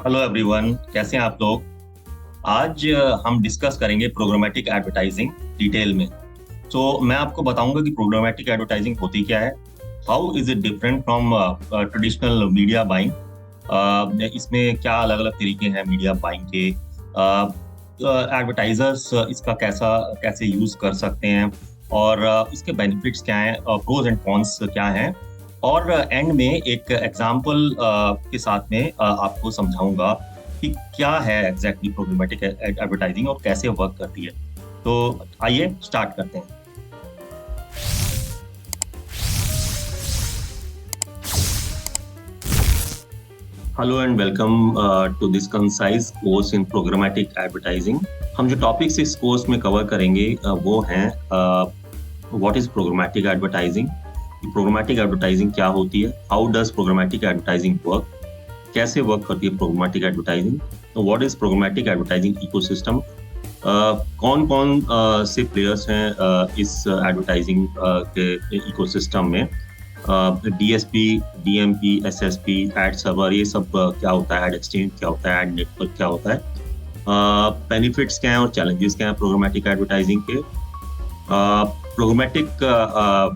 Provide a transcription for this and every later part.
Hello everyone, कैसे हैं आप लोग। आज हम डिस्कस करेंगे प्रोग्रामेटिक एडवर्टाइजिंग डिटेल में। तो मैं आपको बताऊंगा कि प्रोग्रामेटिक एडवर्टाइजिंग होती क्या है, how is it different from traditional media buying, इसमें क्या अलग अलग तरीके हैं मीडिया बाइंग के, एडवर्टाइजर्स इसका कैसे यूज कर सकते हैं, और इसके बेनिफिट्स क्या हैं, प्रोज एंड कॉन्स क्या हैं, और एंड में एक एग्जाम्पल के साथ में आपको समझाऊंगा कि क्या है एग्जैक्टली प्रोग्रामेटिक एडवर्टाइजिंग और कैसे वर्क करती है। तो आइए स्टार्ट करते हैं। Hello and welcome to this concise course in programmatic advertising. हम जो टॉपिक्स इस कोर्स में कवर करेंगे वो हैं what is programmatic advertising, programmatic advertising क्या होती है, how does programmatic advertising work, कैसे वर्क करती है प्रोग्रामेटिक एडवर्टाइजिंग, तो what is programmatic advertising ecosystem, कौन कौन से प्लेयर्स हैं इस एडवर्टाइजिंग के इकोसिस्टम में, DSP, DMP, SSP, ad server, ये सब क्या होता है, एड एक्सचेंज क्या होता है, एड नेटवर्क क्या होता है, बेनिफिट्स क्या हैं और चैलेंजेस क्या हैं प्रोग्रामेटिक एडवर्टाइजिंग के, प्रोग्रामेटिक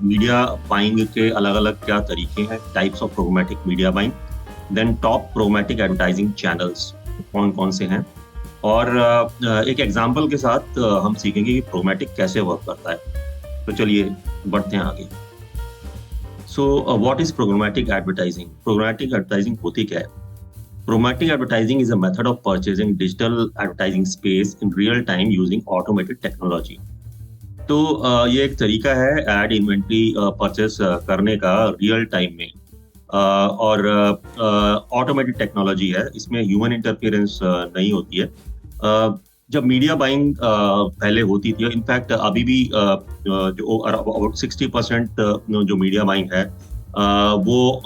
मीडिया बाइंग के अलग अलग क्या तरीके हैं, types of programmatic media buying, then top programmatic advertising channels कौन कौन से हैं, और एक एग्जांपल के साथ हम सीखेंगे कि प्रोग्रामेटिक कैसे वर्क करता है। तो चलिए बढ़ते हैं आगे। So what is programmatic advertising, programmatic advertising होती क्या है। Programmatic advertising is a method of purchasing digital advertising space in real time using automated technology. तो ये एक तरीका है एड इन्वेंट्री परचेस करने का रियल टाइम में, और ऑटोमेटेड टेक्नोलॉजी है, इसमें ह्यूमन इंटरफेरेंस नहीं होती है। जब मीडिया बाइंग पहले होती थी, इनफैक्ट अभी भी जो अबाउट 60% जो मीडिया बाइंग है वो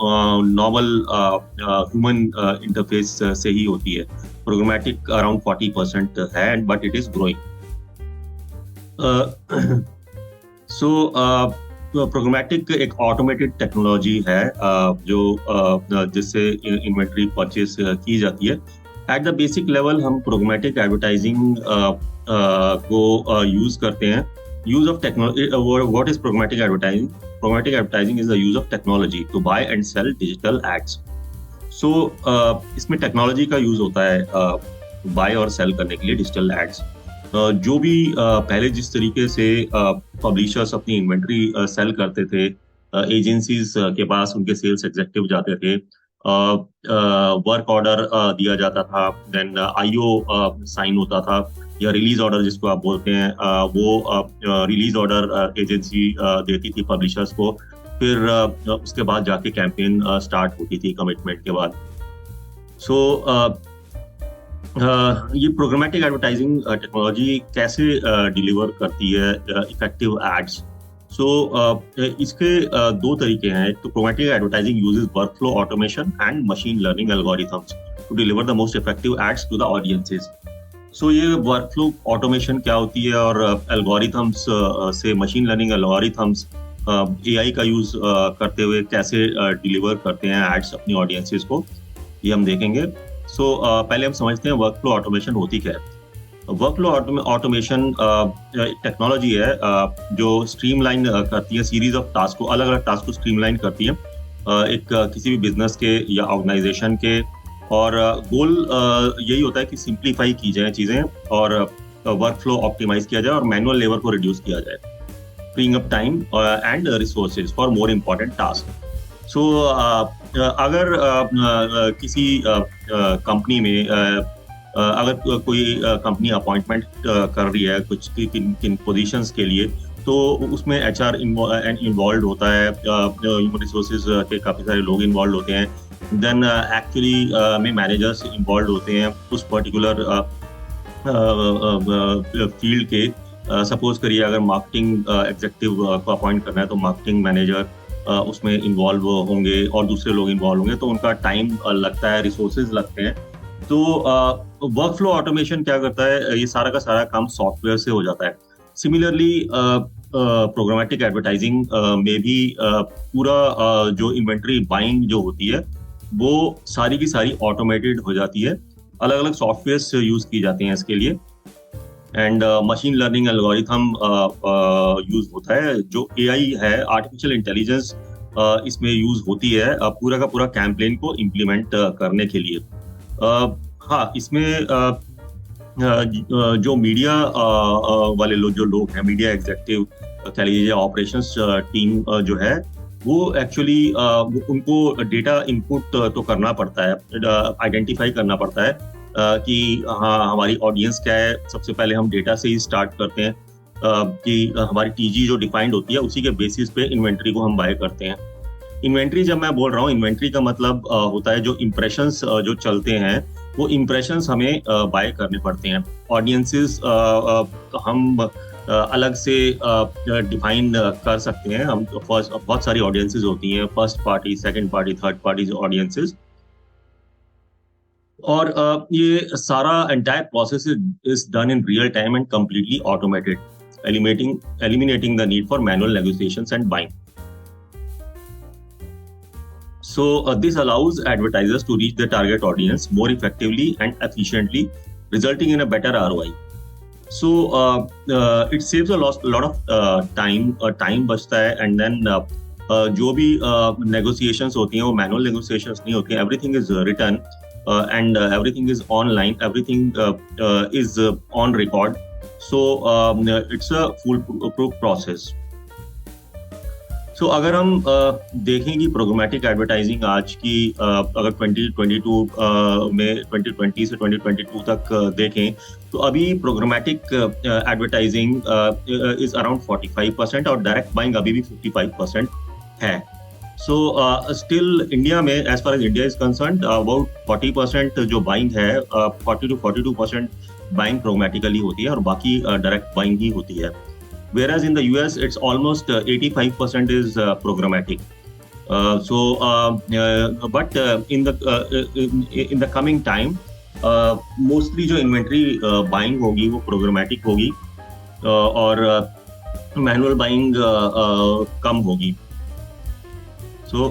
नॉर्मल ह्यूमन इंटरफेस से ही होती है। प्रोग्रामेटिक अराउंड 40% है, but it is growing. So programmatic एक ऑटोमेटेड टेक्नोलॉजी है जिससे इन्वेंट्री परचेस की जाती है। एट द बेसिक लेवल हम प्रोग्रामेटिक एडवर्टाइजिंग को यूज करते हैं। Use of technology, what is programmatic advertising, programmatic advertising is the use of technology to buy and sell digital ads. So इसमें टेक्नोलॉजी का use होता है बाय और cell करने के लिए डिजिटल एड्स। जो भी पहले जिस तरीके से पब्लिशर्स अपनी इन्वेंट्री सेल करते थे, एजेंसीज के पास उनके सेल्स एग्जीक्यूटिव जाते थे, वर्क ऑर्डर दिया जाता था, देन आईओ साइन होता था, या रिलीज ऑर्डर जिसको आप बोलते हैं, वो रिलीज ऑर्डर एजेंसी देती थी पब्लिशर्स को। फिर उसके बाद जाके कैंपेन स्टार्ट होती थी कमिटमेंट के बाद। सो ये प्रोग्रामेटिक एडवर्टाइजिंग टेक्नोलॉजी कैसे डिलीवर करती है इफेक्टिव एड्स। सो इसके दो तरीके हैं। तो programmatic advertising uses workflow automation and machine learning algorithms to deliver the most effective ads to the audiences. So ये वर्कफ्लो ऑटोमेशन क्या होती है, और एल्गोरिथम्स से मशीन लर्निंग एल्गोरिथम्स एआई का यूज करते हुए कैसे डिलीवर करते हैं एड्स अपनी ऑडियंसेस को, ये हम देखेंगे। सो पहले हम समझते हैं वर्कफ्लो ऑटोमेशन होती क्या है। वर्कफ्लो ऑटोमेशन टेक्नोलॉजी है जो स्ट्रीमलाइन करती है सीरीज ऑफ टास्क को, अलग अलग टास्क को स्ट्रीमलाइन करती है एक किसी भी बिजनेस के या ऑर्गेनाइजेशन के, और गोल यही होता है कि सिंप्लीफाई की जाए चीज़ें और वर्कफ्लो ऑप्टिमाइज किया जाए और मैनुअल लेबर को रिड्यूस किया जाए, freeing up time and resources for more important task. So अगर किसी कंपनी में अगर कोई कंपनी अपॉइंटमेंट कर रही है कुछ किन पोजीशंस के लिए, तो उसमें एचआर इन्वॉल्व होता है, ह्यूमन रिसोर्सेज के काफ़ी सारे लोग इन्वॉल्व होते हैं, देन एक्चुअली में मैनेजर्स इन्वॉल्व होते हैं उस पर्टिकुलर फील्ड के। सपोज करिए अगर मार्केटिंग एग्जीक्यूटिव को अपॉइंट करना है तो मार्केटिंग मैनेजर उसमें इन्वॉल्व होंगे और दूसरे लोग इन्वॉल्व होंगे, तो उनका टाइम लगता है, रिसोर्सेज लगते हैं। तो वर्कफ्लो ऑटोमेशन क्या करता है, ये सारा का सारा काम सॉफ्टवेयर से हो जाता है। सिमिलरली प्रोग्रामेटिक एडवर्टाइजिंग में भी पूरा जो इन्वेंट्री बाइंग जो होती है वो सारी की सारी ऑटोमेटेड हो जाती है। अलग अलग सॉफ्टवेयर्स यूज की जाती हैं इसके लिए, and machine learning algorithm use होता है। जो एआई है, आर्टिफिशियल इंटेलिजेंस, इसमें यूज होती है पूरा का पूरा कैंपेन को इम्प्लीमेंट करने के लिए। हाँ, इसमें जो मीडिया वाले जो लोग हैं, मीडिया एग्जेक्टिव कह लीजिए, ऑपरेशंस टीम जो है, वो एक्चुअली उनको डेटा इनपुट तो करना पड़ता है, आइडेंटिफाई करना पड़ता है कि हाँ हमारी ऑडियंस क्या है। सबसे पहले हम डेटा से ही स्टार्ट करते हैं कि हमारी टीजी जो डिफाइंड होती है उसी के बेसिस पे इन्वेंट्री को हम बाय करते हैं। इन्वेंट्री जब मैं बोल रहा हूँ, इन्वेंट्री का मतलब होता है जो इम्प्रेशंस जो चलते हैं, वो इम्प्रेशंस हमें बाय करने पड़ते हैं। ऑडियंसेस हम अलग से डिफाइन कर सकते हैं। हम बहुत सारी ऑडियंसेस होती हैं, first party, second party, third party audiences, और ये सारा entire process is done in real time and completely automated, eliminating the need for manual negotiations and buying. So this allows advertisers to reach their target audience more effectively and efficiently, resulting in a better ROI. So it saves a lot of time बचता है, and then जो भी negotiations होती हैं वो manual negotiations नहीं होती हैं. Everything is written and everything is online. Everything is on record. So it's a foolproof process. So अगर हम देखें कि प्रोग्रामेटिक एडवर्टाइजिंग आज की अगर 2022 में 2020 से 2022 तक देखें, तो अभी प्रोग्रामेटिक एडवर्टाइजिंग इज अराउंड 45% और डायरेक्ट बाइंग अभी भी 55% है. सो स्टिल इंडिया में, as far as India is concerned, about 40% जो बाइंग है, 40 to 42% बाइंग प्रोग्रामेटिकली होती है और बाकी डायरेक्ट बाइंग ही होती है. Whereas in the US, it's almost 85% is programmatic. But in the coming time, mostly जो inventory buying होगी वो programmatic होगी और manual buying कम होगी. So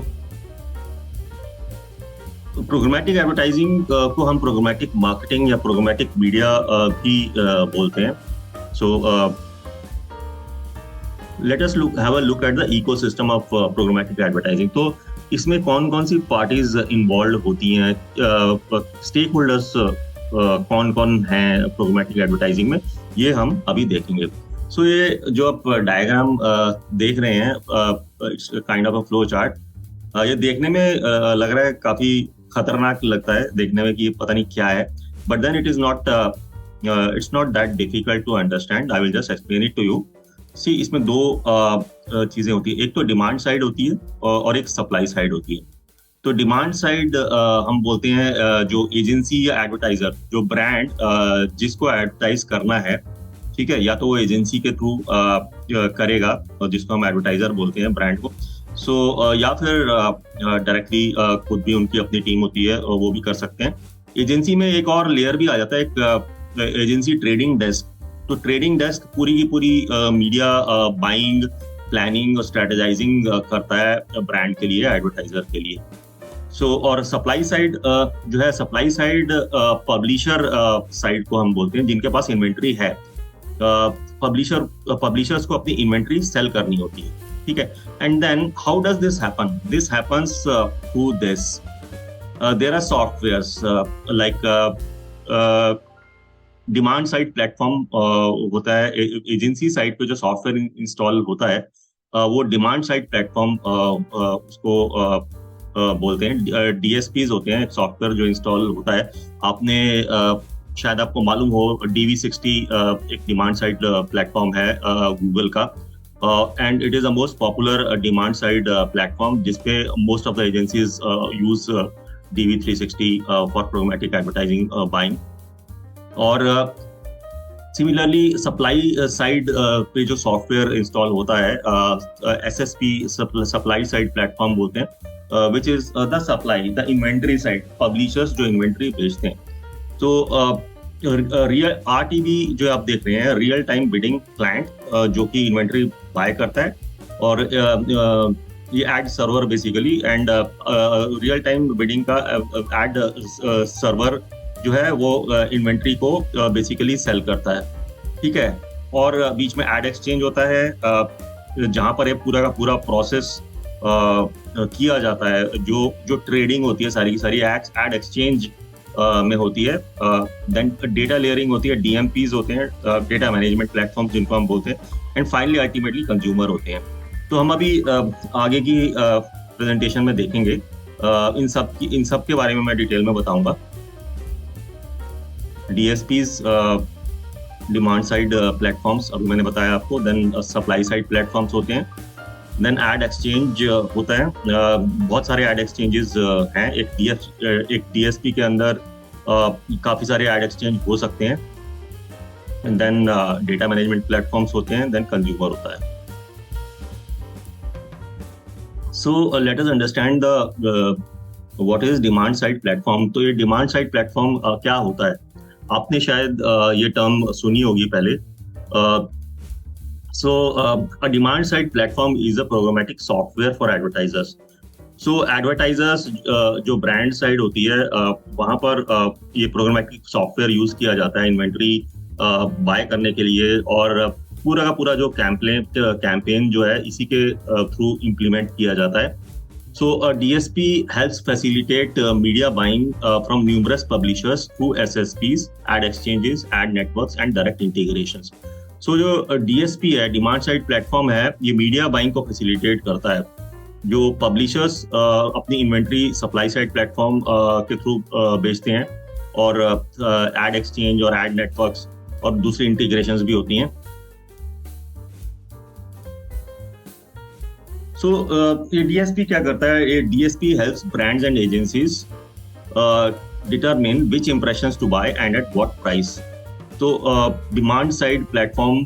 programmatic advertising को हम programmatic marketing या programmatic media भी बोलते हैं. So let us have a look at the ecosystem of programmatic advertising. तो इसमें कौन कौन सी पार्टीज इन्वॉल्व होती हैं, स्टेक होल्डर्स कौन कौन हैं प्रोग्रामेटिक एडवर्टाइजिंग में, ये हम अभी देखेंगे. सो ये जो आप डायग्राम देख रहे हैं, it's kind of a flow chart. ये देखने में लग रहा है काफी खतरनाक लगता है देखने में कि पता नहीं क्या है, but then it is not, it's not that difficult to understand. I will just explain it to you. See, इसमें दो चीजें होती है, एक तो डिमांड साइड होती है और एक सप्लाई साइड होती है. तो डिमांड साइड हम बोलते हैं जो एजेंसी या एडवर्टाइजर, जो ब्रांड जिसको एडवर्टाइज करना है, ठीक है, या तो वो एजेंसी के थ्रू करेगा और जिसको हम एडवर्टाइजर बोलते हैं ब्रांड को. सो या फिर डायरेक्टली खुद भी उनकी अपनी टीम होती है और वो भी कर सकते हैं. एजेंसी में एक और लेयर भी आ जाता है, एक एजेंसी ट्रेडिंग डेस्क. तो ट्रेडिंग डेस्क पूरी की पूरी मीडिया बाइंग, प्लानिंग और स्ट्रेटेजाइजिंग करता है ब्रांड के लिए, एडवर्टाइजर के लिए. सो और सप्लाई साइड जो है, सप्लाई साइड पब्लिशर साइड को हम बोलते हैं, जिनके पास इन्वेंट्री है. पब्लिशर्स को अपनी इन्वेंट्री सेल करनी होती है, ठीक है. And then how does this happen? This happens through this. There are softwares like demand side platform होता है. एजेंसी साइड पे जो सॉफ्टवेयर इंस्टॉल होता है वो डिमांड साइड प्लेटफॉर्म उसको बोलते हैं. डीएसपीज होते हैं, सॉफ्टवेयर जो इंस्टॉल होता है. आपने शायद आपको मालूम हो, DV60 एक डिमांड साइड प्लेटफॉर्म है गूगल का, and it is the most popular demand side platform जिसपे most of the agencies use DV360 for programmatic advertising buying. और सिमिलरली सप्लाई साइड पे जो सॉफ्टवेयर इंस्टॉल होता है, SSP सप्लाई साइड प्लेटफॉर्म बोलते हैं, which is the supply, the inventory side, publishers जो inventory बेचते हैं. तो रियल RTV जो आप देख रहे हैं, रियल टाइम बिडिंग क्लाइंट, जो कि इन्वेंट्री बाय करता है, और ये ad server basically, and real time bidding का एड सर्वर जो है वो इन्वेंट्री को बेसिकली सेल करता है, ठीक है। और बीच में एड एक्सचेंज होता है, जहाँ पर ये पूरा का पूरा प्रोसेस किया जाता है, जो जो ट्रेडिंग होती है सारी की सारी एड एक्सचेंज में होती है। देन डेटा लेयरिंग होती है, डीएमपीज होते हैं, डेटा मैनेजमेंट प्लेटफॉर्म जिनको हम बोलते हैं, एंड फाइनली अल्टीमेटली कंज्यूमर होते हैं। तो हम अभी आगे की प्रेजेंटेशन में देखेंगे, इन सब के बारे में मैं डिटेल में बताऊंगा। डीएसपीज, डिमांड साइड प्लेटफॉर्म्स, अभी मैंने बताया आपको। देन सप्लाई साइड प्लेटफॉर्म्स होते हैं। देन एड एक्सचेंज होता है, बहुत सारे एड एक्सचेंजेस हैं। एक डीएसपी के अंदर काफ़ी सारे एड एक्सचेंज हो सकते हैं। देन डेटा मैनेजमेंट प्लेटफॉर्म्स होते हैं। देन कंज्यूमर होता है। So let us understand the what is demand side platform. तो ये डिमांड साइड प्लेटफॉर्म क्या होता है? आपने शायद ये टर्म सुनी होगी पहले। So a demand side platform is a programmatic software for advertisers. So advertisers जो brand side होती है, वहाँ पर ये programmatic software यूज किया जाता है इन्वेंट्री बाय करने के लिए, और पूरा का पूरा जो कैंपेन जो है इसी के थ्रू इम्प्लीमेंट किया जाता है। So DSP helps facilitate media buying from numerous publishers through SSPs, ad exchanges, ad networks and direct integrations. So जो DSP है, डिमांड साइड प्लेटफॉर्म है, ये मीडिया बाइंग को फैसिलिटेट करता है। जो पब्लिशर्स अपनी इन्वेंट्री सप्लाई साइड प्लेटफॉर्म के थ्रू बेचते हैं, और एड एक्सचेंज और एड नेटवर्क्स और दूसरी इंटीग्रेशंस भी होती हैं। सो ये DSP क्या करता है? ये DSP helps brands and agencies determine which impressions to buy and at what price. तो डिमांड साइड प्लेटफॉर्म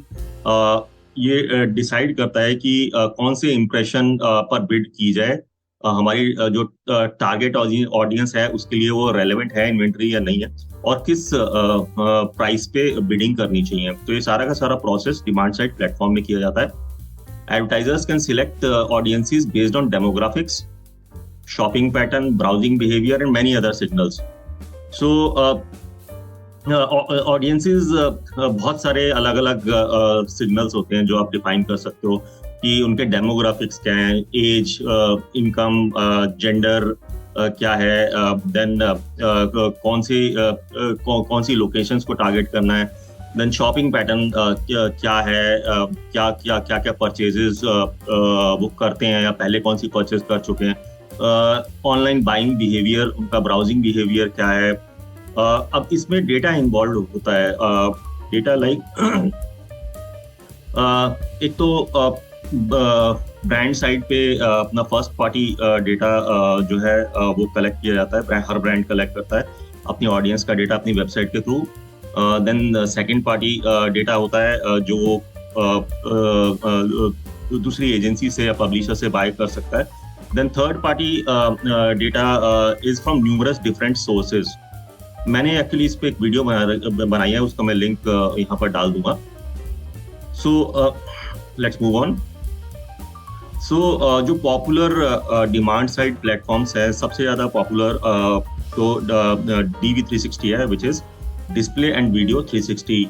ये डिसाइड करता है कि कौन से इंप्रेशन पर बिड की जाए, हमारी जो टारगेट ऑडियंस है उसके लिए वो रेलेवेंट है इन्वेंट्री या नहीं है, और किस प्राइस पे बिडिंग करनी चाहिए। तो ये सारा का सारा प्रोसेस डिमांड साइड प्लेटफॉर्म में किया जाता है। Advertisers can select audiences based on demographics, shopping pattern, browsing behaviour and many other signals. So audiences बहुत सारे अलग अलग सिग्नल्स होते हैं जो आप डिफाइन कर सकते हो कि उनके डेमोग्राफिक्स क्या हैं, एज, इनकम, जेंडर क्या है, देन कौन सी लोकेशंस को टारगेट करना है, देन शॉपिंग पैटर्न क्या है, क्या परचेजेस वो करते हैं या पहले कौन सी परचेज कर चुके हैं, ऑनलाइन बाइंग बिहेवियर, उनका ब्राउजिंग बिहेवियर क्या है। अब इसमें डेटा इन्वॉल्व होता है। डेटा लाइक एक तो ब्रांड साइड पे अपना फर्स्ट पार्टी डेटा जो है वो कलेक्ट किया जाता है। हर ब्रांड कलेक्ट करता है अपनी ऑडियंस का डेटा अपनी वेबसाइट के through. Then second party data होता है जो दूसरी एजेंसी से या पब्लिशर से बाय कर सकता है। Then third party data is from numerous different sources. मैंने एक्चुअली इस पे एक वीडियो बनाई है, उसका मैं लिंक यहाँ पर डाल दूंगा। So let's move on. So जो पॉपुलर डिमांड साइड प्लेटफॉर्म्स है, सबसे ज़्यादा पॉपुलर तो DV360 है, which is display and video 360।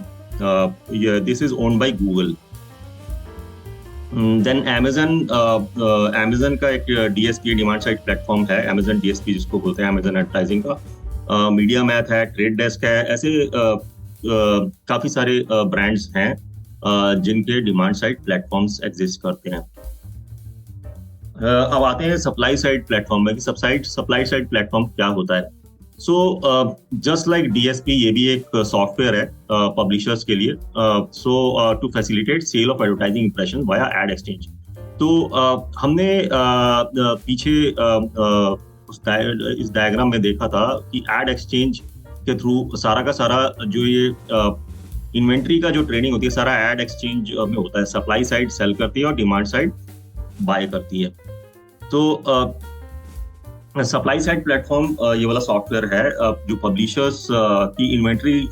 This is owned by Google. Then Amazon का एक DSP डिमांड साइड प्लेटफॉर्म है, अमेजन DSP जिसको बोलते हैं, अमेजन एडवर्टाइजिंग का। मीडिया मैथ है, ट्रेड डेस्क है, ऐसे काफ़ी सारे ब्रांड्स हैं जिनके डिमांड साइड प्लेटफॉर्म्स एग्जिस्ट करते हैं। अब आते हैं सप्लाई साइड प्लेटफॉर्म में कि सप्लाई साइड प्लेटफॉर्म क्या होता है। सो जस्ट लाइक DSP, ये भी एक सॉफ्टवेयर है पब्लिशर्स के लिए, so to facilitate sale of advertising impression via ad exchange. तो हमने पीछे इस डायग्राम में देखा था कि एड एक्सचेंज के थ्रू सारा का सारा जो ये इन्वेंट्री का जो ट्रेडिंग होती है सारा एड एक्सचेंज में होता है। सप्लाई साइड सेल करती है और डिमांड साइड बाय करती है। तो सप्लाई साइड प्लेटफॉर्म ये वाला सॉफ्टवेयर है जो पब्लिशर्स की इन्वेंट्री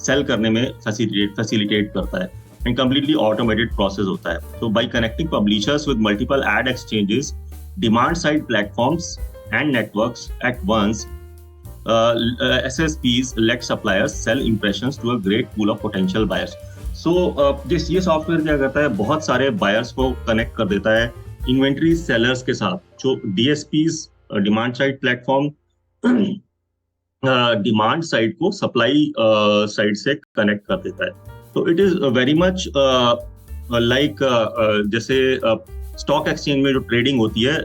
सेल करने में फैसिलिटेट करता है, एंड कंप्लीटली ऑटोमेटेड प्रोसेस होता है। तो by connecting publishers with multiple ad exchanges, demand side platforms and networks at once, SSPs let suppliers sell impressions to a great pool of potential buyers. So ये software क्या करता है, बहुत सारे buyers को कनेक्ट कर देता है इन्वेंट्री सेलर्स के साथ, जो DSPs demand side platform demand side को सप्लाई साइड से कनेक्ट कर देता है. तो it is very much like जैसे स्टॉक एक्सचेंज में जो ट्रेडिंग होती है,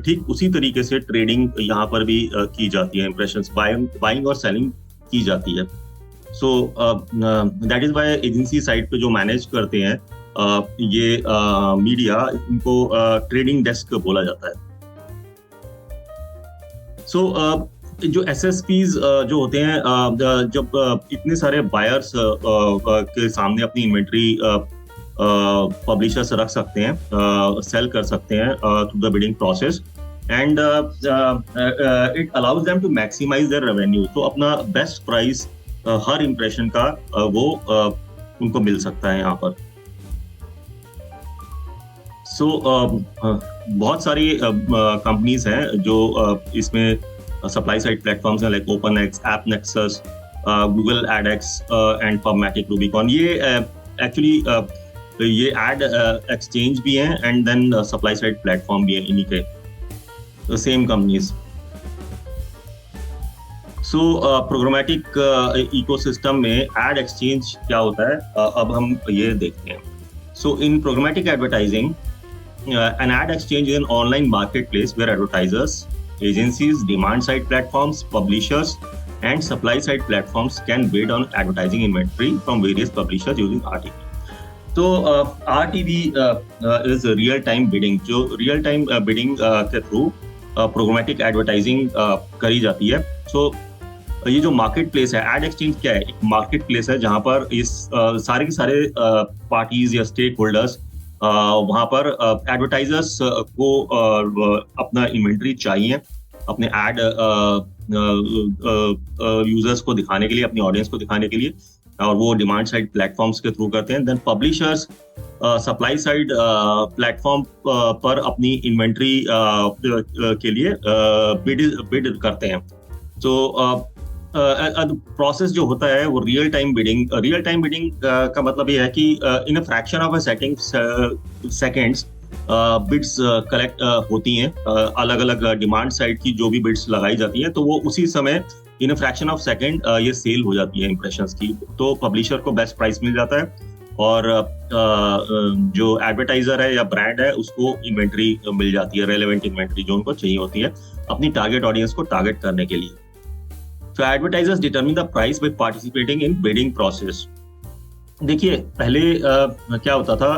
ठीक उसी तरीके से ट्रेडिंग यहाँ पर भी की जाती है, इम्प्रेशंस बाइंग और सेलिंग की जाती है. So that is why agency side पे जो मैनेज करते हैं ये मीडिया, इनको ट्रेडिंग डेस्क बोला जाता है. सो जो SSPs जो होते हैं, जब इतने सारे बायर्स के सामने अपनी इन्वेंट्री पब्लिशर्स रख सकते हैं, सेल कर सकते हैं through the bidding process, and it allows them to maximise their revenue. तो अपना बेस्ट प्राइस हर इम्प्रेशन का वो उनको मिल सकता है यहाँ पर. सो बहुत सारी कंपनीज हैं जो इसमें सप्लाई साइड प्लेटफॉर्म्स हैं, like OpenX, AppNexus, Google AdX and PubMatic, Rubicon. ये एक्चुअली ये एड एक्सचेंज भी हैं and then supply side platform भी हैं इन्हीं के, same companies. So programmatic ecosystem में एड एक्सचेंज क्या होता है, अब हम ये देखते हैं. So in programmatic advertising, an ad exchange is an online marketplace where advertisers, agencies, demand-side platforms, publishers, and supply-side platforms can bid on advertising inventory from various publishers using RTB. So, RTB is real-time bidding. जो real-time bidding के through programmatic advertising करी जाती है. So, ये जो market place है, add exchange क्या है? एक मार्केट प्लेस है जहाँ पर इस सारे के सारे पार्टीज या स्टेक होल्डर्स वहाँ पर एडवर्टाइजर्स को अपना इन्वेंट्री चाहिए अपने एड यूजर्स को दिखाने के लिए, अपनी ऑडियंस को दिखाने के लिए, और वो डिमांड साइड प्लेटफॉर्म्स के थ्रू करते हैं. Then publishers supply side platform पर अपनी इन्वेंट्री के लिए बिड करते हैं. तो प्रोसेस जो होता है वो रियल टाइम बिडिंग का मतलब ये है कि in a fraction of a seconds bids collect होती हैं, अलग अलग डिमांड साइड की जो भी बिड्स लगाई जाती हैं, तो वो उसी समय इन अ फ्रैक्शन ऑफ सेकेंड ये सेल हो जाती है इंप्रेशंस की. तो पब्लिशर को बेस्ट प्राइस मिल जाता है और जो एडवर्टाइजर है या ब्रांड है उसको इन्वेंट्री मिल जाती है, रेलेवेंट इन्वेंट्री जो उनको चाहिए होती है अपनी टारगेट ऑडियंस को टारगेट करने के लिए. So advertisers determine the price by participating in bidding process. देखिए पहले क्या होता था,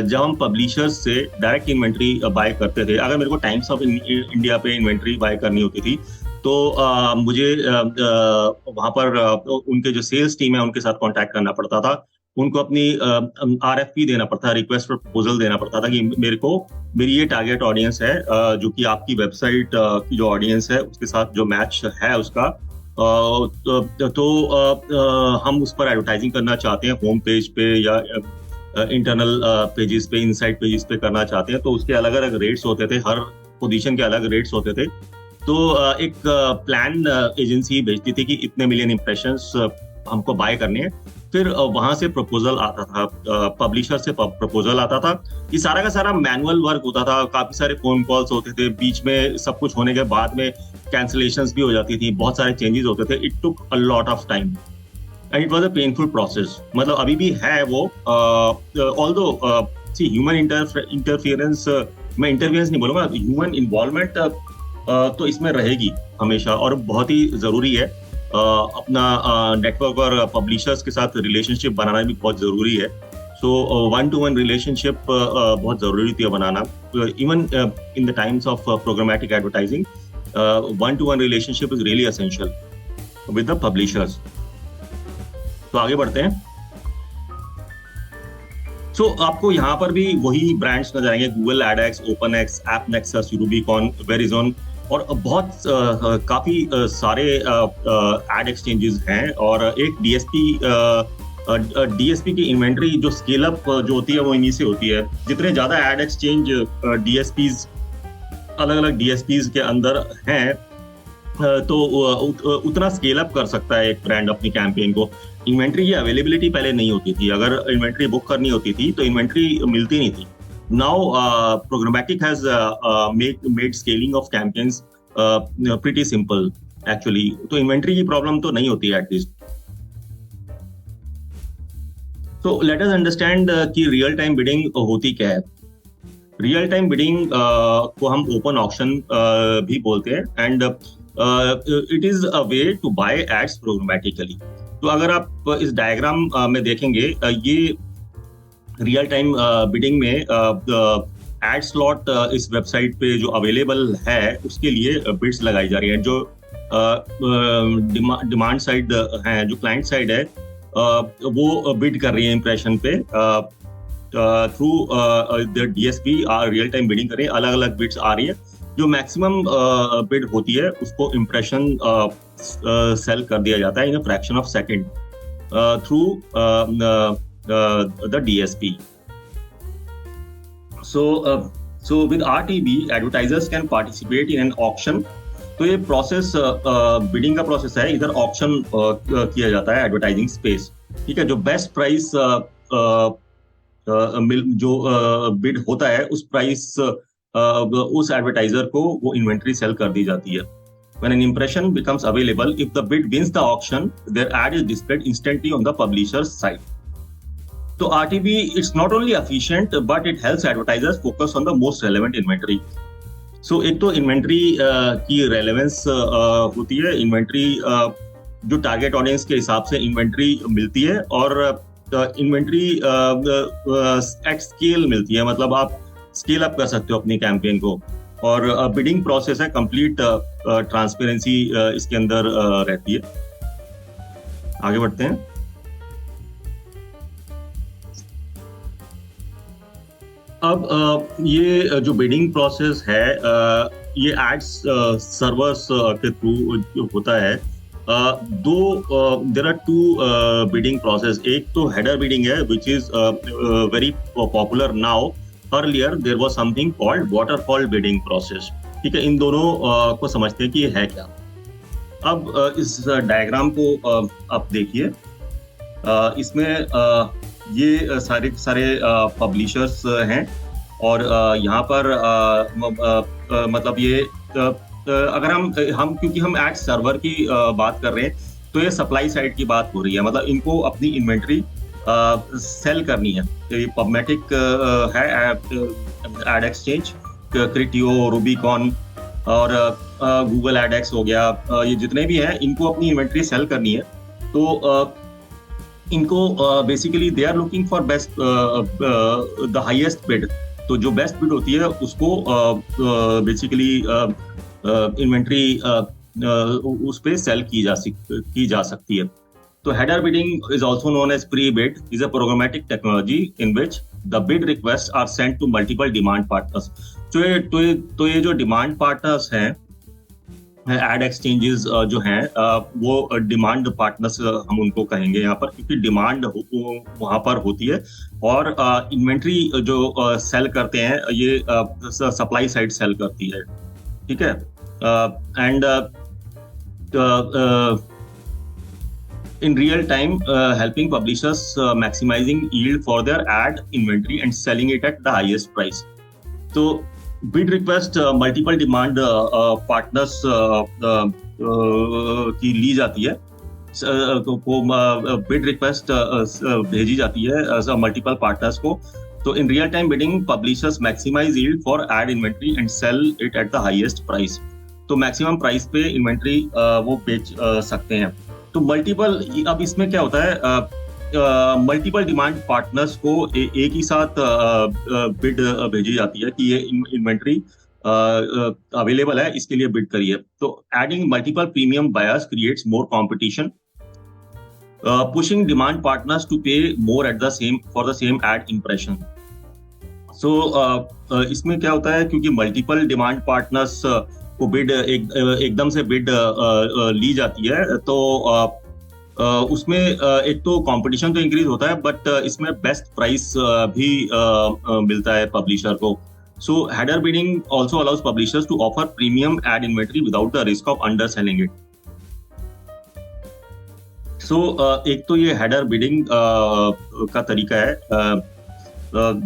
जब हम पब्लिशर्स से डायरेक्ट इन्वेंट्री बाय करते थे, अगर मेरे को टाइम्स ऑफ इंडिया पे इन्वेंट्री बाय करनी होती थी तो मुझे वहाँ पर उनके जो सेल्स टीम है उनके साथ कांटेक्ट करना पड़ता था, उनको अपनी RFP देना पड़ता, रिक्वेस्ट फॉर प्रपोजल देना पड़ता था कि मेरी ये टारगेट ऑडियंस है जो कि आपकी वेबसाइट की जो ऑडियंस है उसके साथ जो मैच है उसका, तो हम उस पर एडवर्टाइजिंग करना चाहते हैं होम पेज पे या इंटरनल पेजेस पे, इनसाइड पेजेस पे करना चाहते हैं. तो उसके अलग अलग रेट्स होते थे, हर पोजीशन के अलग रेट्स होते थे. तो एक प्लान एजेंसी भेजती थी कि इतने मिलियन इंप्रेशंस हमको बाय करने हैं. फिर वहां से प्रपोजल आता था, पब्लिशर से प्रपोजल आता था. ये सारा का सारा मैनुअल वर्क होता था, काफी सारे फोन कॉल्स होते थे, बीच में सब कुछ होने के बाद में कैंसिलेशंस भी हो जाती थी, बहुत सारे चेंजेस होते थे. It took a lot of time and it was a painful process. मतलब अभी भी है वो, ऑल्दो ह्यूमन इंटरफियरेंस, मैं इंटरफियरेंस नहीं बोलूंगा, ह्यूमन इन्वॉल्वमेंट तो इसमें रहेगी हमेशा और बहुत ही जरूरी है. अपना नेटवर्क और पब्लिशर्स के साथ रिलेशनशिप बनाना भी बहुत जरूरी है. सो 1-to-1 रिलेशनशिप बहुत जरूरी थी बनाना. Even in the times of programmatic advertising, 1-to-1 relationship is really essential with the publishers. तो आगे बढ़ते हैं. सो आपको यहाँ पर भी वही ब्रांड्स नजर आएंगे, Google AdX, OpenX, AppNexus, Rubicon, Verizon, और बहुत काफी सारे एड एक्सचेंजेस हैं. और एक DSP की इन्वेंट्री जो स्केल अप जो होती है वो इन्हीं से होती है. जितने ज्यादा एड एक्सचेंज DSPs अलग अलग DSPs के अंदर हैं तो उतना स्केल अप कर सकता है एक ब्रांड अपनी कैंपेन को। इन्वेंट्री की अवेलेबिलिटी पहले नहीं होती थी, अगर इन्वेंट्री बुक करनी होती थी तो इन्वेंट्री मिलती नहीं थी। Now programmatic has made scaling of campaigns pretty simple actually, तो इन्वेंट्री की प्रॉब्लम तो नहीं होती है एटलीस्ट। तो लेट अस अंडरस्टैंड कि रियल टाइम बिडिंग होती क्या है। रियल टाइम बिडिंग को हम ओपन ऑक्शन भी बोलते हैं, and it is a way to buy ads programmatically. तो अगर आप इस डायग्राम में देखेंगे, ये रियल टाइम बिडिंग में एड स्लॉट इस वेबसाइट पे जो अवेलेबल है उसके लिए बिड्स लगाई जा रही है। जो डिमांड साइड है, जो क्लाइंट साइड है, वो बिड कर रही है इंप्रेशन पे through the DSP real time bidding कर रही है। अलग अलग बिड्स आ रही है, जो मैक्सिमम बिड होती है उसको इंप्रेशन सेल कर दिया जाता है in a fraction of second through the DSP. So with RTB, advertisers can participate in an auction. तो ये प्रोसेस बिडिंग का प्रोसेस है, इधर ऑक्शन किया जाता है एडवर्टाइजिंग स्पेस, ठीक है। जो बेस्ट प्राइस जो बिड होता है उस प्राइस उस एडवर्टाइजर को वो इन्वेंट्री सेल कर दी जाती है। When an impression becomes available, if the bid wins the auction, their ad is displayed instantly on the publisher's site. So RTB, it's not only efficient, but it helps advertisers focus on the most relevant inventory. So एक तो inventory की relevance होती है, inventory जो target audience के हिसाब से inventory मिलती है, और इन्वेंट्री एट स्केल मिलती है, मतलब आप स्केल अप कर सकते हो अपनी कैंपेन को। और बिडिंग प्रोसेस है, कंप्लीट ट्रांसपेरेंसी इसके अंदर रहती है। आगे बढ़ते हैं। अब ये जो बिडिंग प्रोसेस है, ये एड्स सर्वर्स के थ्रू होता है। There are two bidding process. एक तो हेडर बिडिंग है, which is very popular now. Earlier there was something called waterfall bidding process, ठीक है। इन दोनों को समझते हैं कि ये है क्या। अब इस डायग्राम को आप देखिए, इसमें ये सारे पब्लिशर्स हैं, और यहाँ पर मतलब ये अगर हम क्योंकि हम एड सर्वर की बात कर रहे हैं, तो ये सप्लाई साइड की बात हो रही है, मतलब इनको अपनी इन्वेंट्री सेल करनी है। ये पबमेटिक है, एड एक्सचेंज, क्रिटियो, रूबीकॉन और गूगल एडएक्स हो गया, ये जितने भी हैं, इनको अपनी इन्वेंट्री सेल करनी है। तो इनको basically they are looking for best the highest bid. तो जो बेस्ट बिड होती है उसको बेसिकली इन्वेंट्री उस पे सेल की जा सकती है। तो header bidding is also known as pre-bid, is a programmatic technology in which the bid requests are sent to multiple demand partners. तो ये जो डिमांड पार्टनर्स हैं, एड एक्सचेंजेस जो हैं, वो डिमांड पार्टनर्स हम उनको कहेंगे यहाँ पर, क्योंकि डिमांड वहाँ पर होती है, और इन्वेंट्री जो सेल करते हैं ये सप्लाई साइड सेल करती है, ठीक है। And in real time, helping publishers maximizing yield for their ad inventory and selling it at the highest price. So bid request multiple demand partners की ली जाती है, को bid request भेजी जाती है multiple partners को। तो in real time bidding, publishers maximize yield for ad inventory and sell it at the highest price. तो मैक्सिमम प्राइस पे इन्वेंट्री वो बेच सकते हैं। तो मल्टीपल, अब इसमें क्या होता है, मल्टीपल डिमांड पार्टनर्स को एक ही साथ बिड भेजी जाती है कि ये इन्वेंट्री अवेलेबल है, इसके लिए बिड करिए। तो adding multiple premium buyers creates more competition, pushing demand partners to pay more at the same for the same ad impression. So इसमें क्या होता है, क्योंकि मल्टीपल डिमांड पार्टनर्स को बिड एकदम से बिड ली जाती है, तो उसमें एक तो कंपटीशन तो इंक्रीज होता है, बट इसमें बेस्ट प्राइस भी मिलता है पब्लिशर को। So header bidding also allows publishers to offer premium ad inventory without the risk of underselling it. So एक तो ये header bidding का तरीका है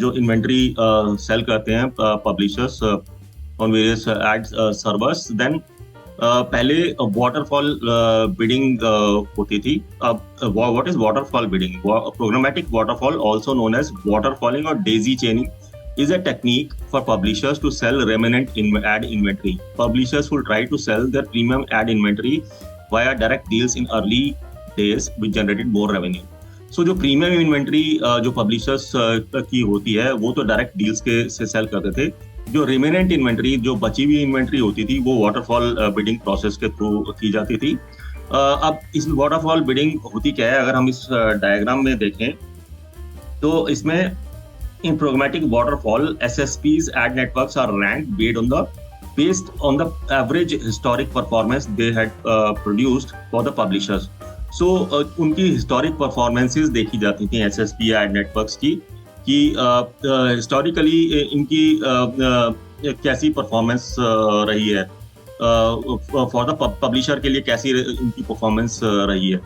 जो इन्वेंट्री सेल करते हैं publishers on various ad servers. Then पहले वाटरफॉल बिडिंग होती थी. अब what is waterfall bidding? Programmatic waterfall, also known as waterfalling और daisy chaining, is a technique for publishers to sell remnant ad inventory. Publishers will try to sell their premium ad inventory via direct deals in early days, which generated more revenue. So जो premium inventory जो publishers की होती है वो तो direct deals के से cell करते थे. जो रिमेनेंट इन्वेंट्री, जो बची हुई इन्वेंट्री होती थी, वो वाटरफॉल बिडिंग प्रोसेस के थ्रू की जाती थी. अब इस वाटरफॉल बिडिंग होती क्या है, अगर हम इस डायग्राम में देखें तो इसमें in programmatic waterfall, SSPs ad networks are ranked based on the average historic performance they had produced for the publishers. So उनकी historic performances देखी जाती थी SSP ad networks की कि historically इनकी कैसी performance रही है, for the publisher के लिए कैसी इनकी performance रही है.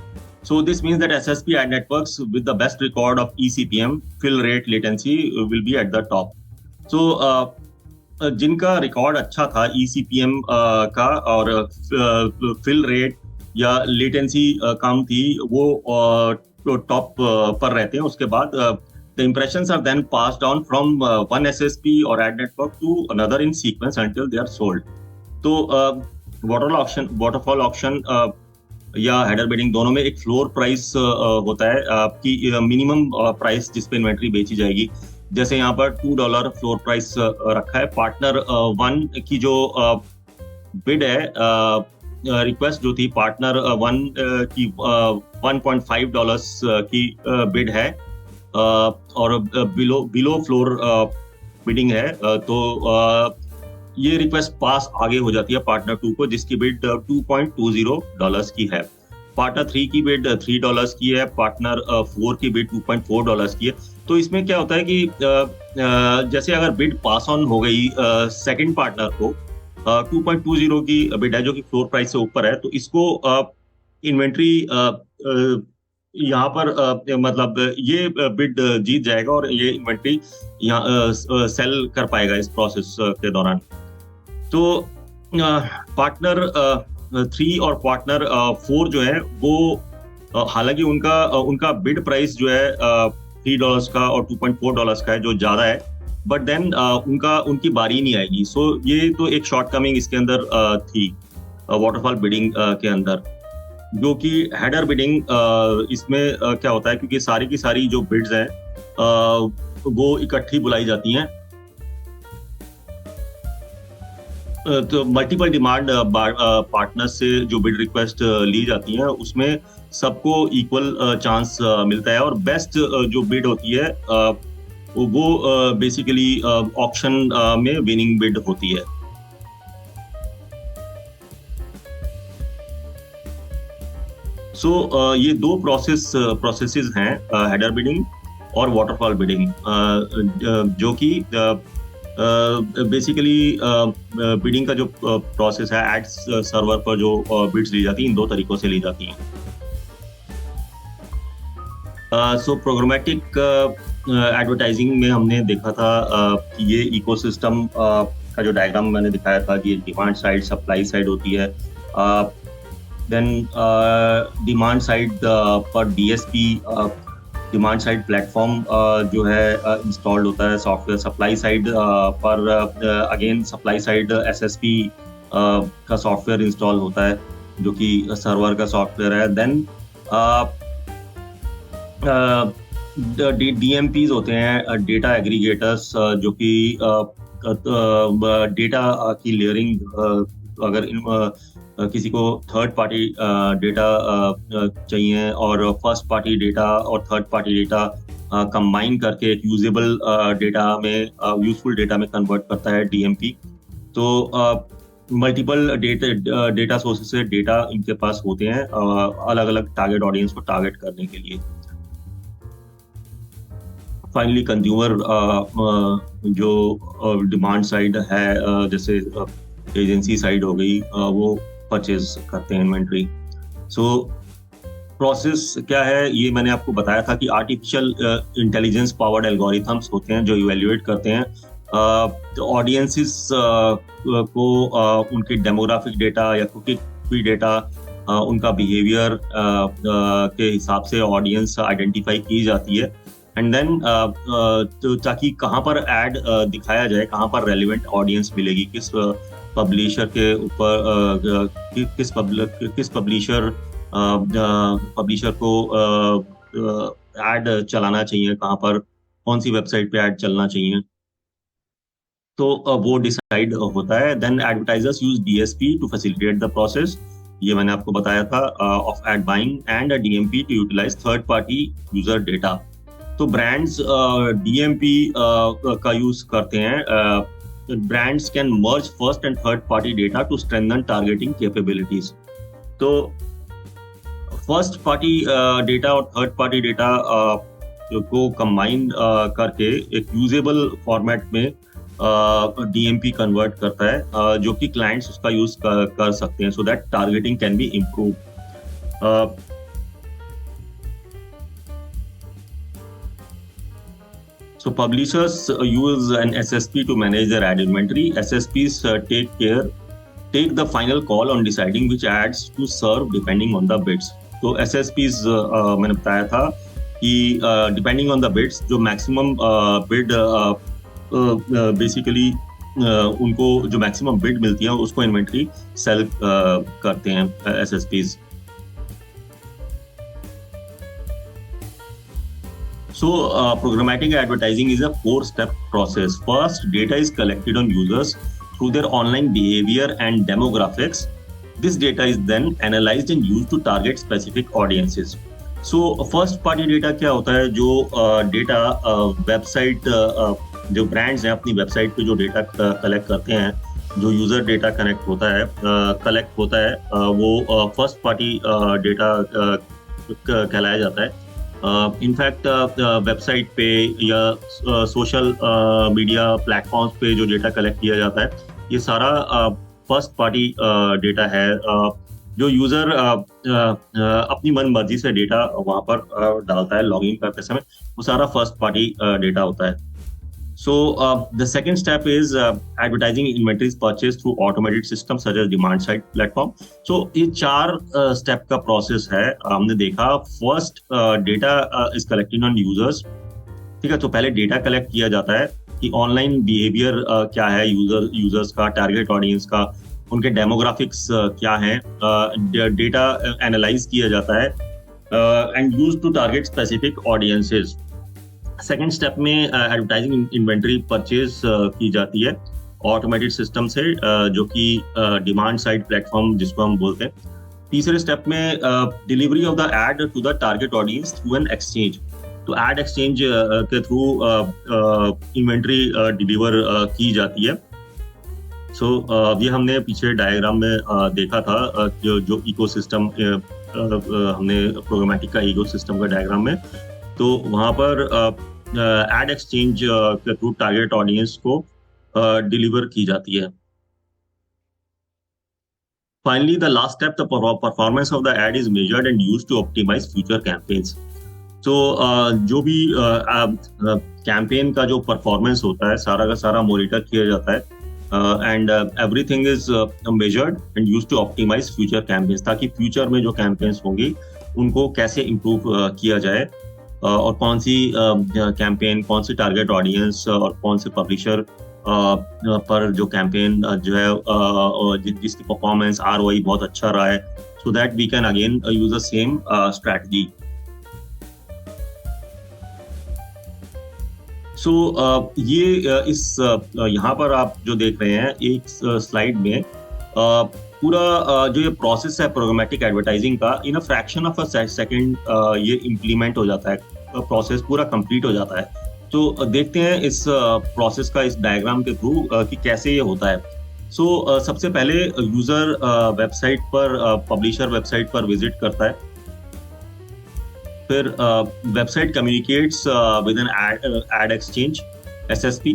So this means that SSP ad networks with the best record of eCPM, fill rate, latency will be at the top. So जिनका रिकॉर्ड अच्छा था eCPM का और fill rate या latency कम थी, वो टॉप पर रहते हैं. उसके बाद the impressions are then passed on from one SSP or ad network to another in sequence until they are sold. तो waterfall auction या हेडर बिडिंग दोनों में एक फ्लोर प्राइस होता है, आपकी मिनिमम प्राइस जिस पे इन्वेंट्री बेची जाएगी. जैसे यहाँ पर $2 फ्लोर प्राइस रखा है. पार्टनर 1 की जो बिड है, रिक्वेस्ट जो थी पार्टनर 1 की $1.5 की बिड है और बिलो फ्लोर बिडिंग है. तो ये रिक्वेस्ट पास आगे हो जाती है पार्टनर 2 को, जिसकी बिड $2.20 की है. पार्टनर 3 की बिड $3 की है. पार्टनर 4 की बिड $2.4 की है. तो इसमें क्या होता है कि जैसे अगर बिड पास ऑन हो गई सेकंड पार्टनर को, 2.20 की बिड है जो कि फ्लोर प्राइस से ऊपर है, तो इसको इन्वेंट्री यहाँ पर मतलब ये बिड जीत जाएगा और ये इन्वेंट्री यहाँ सेल कर पाएगा इस प्रोसेस के दौरान. तो पार्टनर 3 और पार्टनर 4 जो है वो हालांकि उनका बिड प्राइस जो है $3 का और $2.4 का है, जो ज्यादा है, बट देन उनकी बारी नहीं आएगी. सो ये तो एक शॉर्ट कमिंग इसके अंदर थी वाटरफॉल बिडिंग के अंदर, जो कि हेडर बिडिंग इसमें क्या होता है, क्योंकि सारी की सारी जो बिड्स हैं वो इकट्ठी बुलाई जाती हैं. तो मल्टीपल डिमांड पार्टनर से जो बिड रिक्वेस्ट ली जाती हैं उसमें सबको इक्वल चांस मिलता है, और बेस्ट जो बिड होती है वो बेसिकली ऑक्शन में विनिंग बिड होती है. सो ये दो प्रोसेसेस हैं, हेडर बिडिंग और वाटरफॉल बिडिंग, जो कि बेसिकली बिडिंग का जो प्रोसेस है एड्स सर्वर पर जो बिड्स ली जाती हैं, इन दो तरीकों से ली जाती हैं. सो प्रोग्रामेटिक एडवर्टाइजिंग में हमने देखा था कि ये इकोसिस्टम का जो डायग्राम मैंने दिखाया था कि डिमांड साइड, सप्लाई साइड होती है. देन डिमांड साइड पर डीएसपी, डिमांड साइड प्लेटफॉर्म जो है इंस्टॉल्ड होता है सॉफ्टवेयर. सप्लाई साइड पर अगेन सप्लाई साइड एसएसपी का सॉफ्टवेयर इंस्टॉल होता है जो कि सर्वर का सॉफ्टवेयर है. देन डीएमपीज होते हैं, डेटा एग्रीगेटर्स, जो कि डेटा की लेयरिंग, अगर किसी को थर्ड पार्टी डेटा चाहिए और फर्स्ट पार्टी डेटा और थर्ड पार्टी डेटा कंबाइन करके एक यूजेबल डेटा में, यूजफुल डेटा में कन्वर्ट करता है डीएमपी. तो मल्टीपल डेटा सोर्सेस से डेटा इनके पास होते हैं अलग अलग टारगेट ऑडियंस को टारगेट करने के लिए. फाइनली कंज्यूमर जो डिमांड साइड है, जैसे एजेंसी साइड हो गई, वो परचेज करते हैं इन्वेंट्री। सो प्रोसेस क्या है, ये मैंने आपको बताया था कि आर्टिफिशियल इंटेलिजेंस पावर्ड एल्गोरिथम्स होते हैं जो इवेल्युएट करते हैं ऑडियंसेस को, उनके डेमोग्राफिक डेटा या कुकी डेटा, उनका बिहेवियर के हिसाब से ऑडियंस आइडेंटिफाई की जाती है। एंड देन तो ताकि कहाँ पर एड दिखाया जाए, कहाँ पर रेलिवेंट ऑडियंस मिलेगी, किस पब्लिशर के ऊपर, किस पब्लिशर को एड चलाना चाहिए, कहाँ पर कौन सी वेबसाइट पे ऐड चलना चाहिए, तो वो डिसाइड होता है। Then advertisers use DSP to facilitate the process, ये मैंने आपको बताया था, of ad buying, and DMP to utilise third party user data. तो ब्रांड्स डीएमपी का यूज करते हैं। Brands can merge first and third party data to strengthen targeting capabilities. तो फर्स्ट पार्टी डेटा और थर्ड पार्टी डेटा को combine करके एक usable format में डीएमपी कन्वर्ट करता है, जो कि क्लाइंट्स उसका यूज कर सकते हैं, so that targeting can be improve. So publishers use an SSP to manage their ad inventory. SSPs take the final call on deciding which ads to serve depending on the bids. तो SSPs मैंने बताया था कि depending on the bids, जो maximum bid basically उनको जो maximum bid मिलती है उसको इन्वेंट्री सेल करते हैं SSPs. So programmatic advertising is a 4-step process. First, data is collected on users through their online behavior and demographics. This data is then analyzed and used to target specific audiences. So first party data क्या होता है, जो data website, जो brands हैं अपनी website पे जो data collect करते हैं, जो यूजर डेटा कलेक्ट होता है, वो फर्स्ट पार्टी डेटा कहलाया जाता है. इनफैक्ट वेबसाइट पे या सोशल मीडिया प्लेटफॉर्म्स पे जो डेटा कलेक्ट किया जाता है, ये सारा फर्स्ट पार्टी डेटा है, जो यूजर अपनी मन मर्जी से डेटा वहाँ पर डालता है लॉगिन करते समय, वो सारा फर्स्ट पार्टी डेटा होता है. So the second step is advertising inventories purchased through automated systems such as demand side platform. So ये 4 step का process है. हमने देखा first data is collected on users. ठीक है, तो पहले डेटा कलेक्ट किया जाता है कि ऑनलाइन बिहेवियर क्या है यूजर्स का, टारगेट ऑडियंस का, उनके डेमोग्राफिक्स क्या है, डेटा एनालाइज किया जाता है and use to target specific audiences. Second step में एडवर्टाइजिंग इन्वेंट्री परचेज की जाती है ऑटोमेटेड सिस्टम से, जो कि डिमांड साइड प्लेटफॉर्म जिसको हम बोलते हैं. तीसरे स्टेप में delivery of the ad to the target audience through an exchange. तो एड एक्सचेंज के थ्रू इन्वेंट्री डिलीवर की जाती है. सो ये हमने पीछे डायग्राम में देखा था, जो इकोसिस्टम हमने प्रोग्रामेटिक का इकोसिस्टम का डायग्राम में, तो वहाँ पर एड एक्सचेंज के थ्रू टारगेट ऑडियंस को डिलीवर की जाती है. Finally the last step, the performance of the ad is measured and used to optimise future campaigns. तो जो भी कैंपेन का जो परफॉर्मेंस होता है, सारा का सारा मॉनिटर किया जाता है and everything is measured and used to optimise future campaigns, ताकि फ्यूचर में जो कैंपेन्स होंगी उनको कैसे इम्प्रूव किया जाए, और कौन सी कैंपेन, कौन सी टारगेट ऑडियंस और कौन से पब्लिशर पर जो कैंपेन जो है जिसकी परफॉर्मेंस ROI बहुत अच्छा रहा है, so that we can again use the same strategy. So ये इस यहाँ पर आप जो देख रहे हैं एक स्लाइड में पूरा जो ये प्रोसेस है प्रोग्रामेटिक एडवर्टाइजिंग का, in a fraction of a second ये इम्प्लीमेंट हो जाता है, प्रोसेस पूरा कंप्लीट हो जाता है. तो देखते हैं इस प्रोसेस का इस डायग्राम के थ्रू कि कैसे ये होता है. सो सबसे पहले यूजर वेबसाइट पर, पब्लिशर वेबसाइट पर विजिट करता है. फिर website communicates with an ad exchange SSP,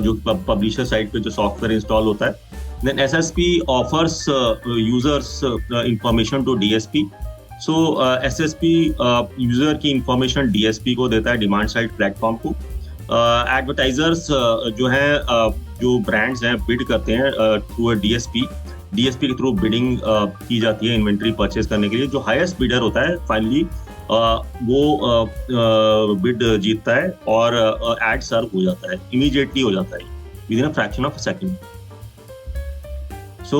जो पब्लिशर साइट पे जो सॉफ्टवेयर इंस्टॉल होता है. Then SSP offers users information to DSP. So SSP user की इंफॉर्मेशन DSP को देता है, डिमांड साइड प्लेटफॉर्म को. एडवर्टाइजर्स जो है जो ब्रांड्स हैं बिड करते हैं थ्रू DSP के थ्रू बिडिंग की जाती है इन्वेंट्री परचेज करने के लिए. जो हाईएस्ट बिडर होता है फाइनली वो बिड जीतता है और एड सर्व हो जाता है, इमीडिएटली हो जाता है within a fraction of a second. So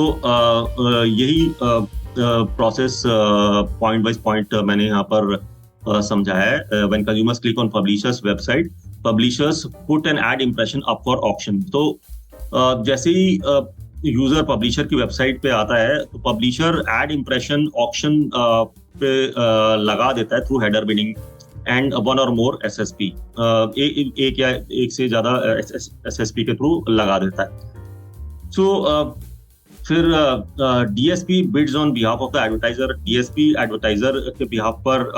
यही प्रोसेस पॉइंट बाय पॉइंट मैंने यहाँ पर समझाया है. When consumers click on publishers website, publishers put an ad impression up for auction. तो जैसे ही यूजर पब्लिशर की वेबसाइट पे आता है तो पब्लिशर एड इंप्रेशन ऑक्शन पे लगा देता है through header bidding and one और मोर SSP, एक या एक से ज्यादा SSP के थ्रू लगा देता है. सो फिर DSP bids on behalf of the advertiser. DSP advertiser के बिहाफ पर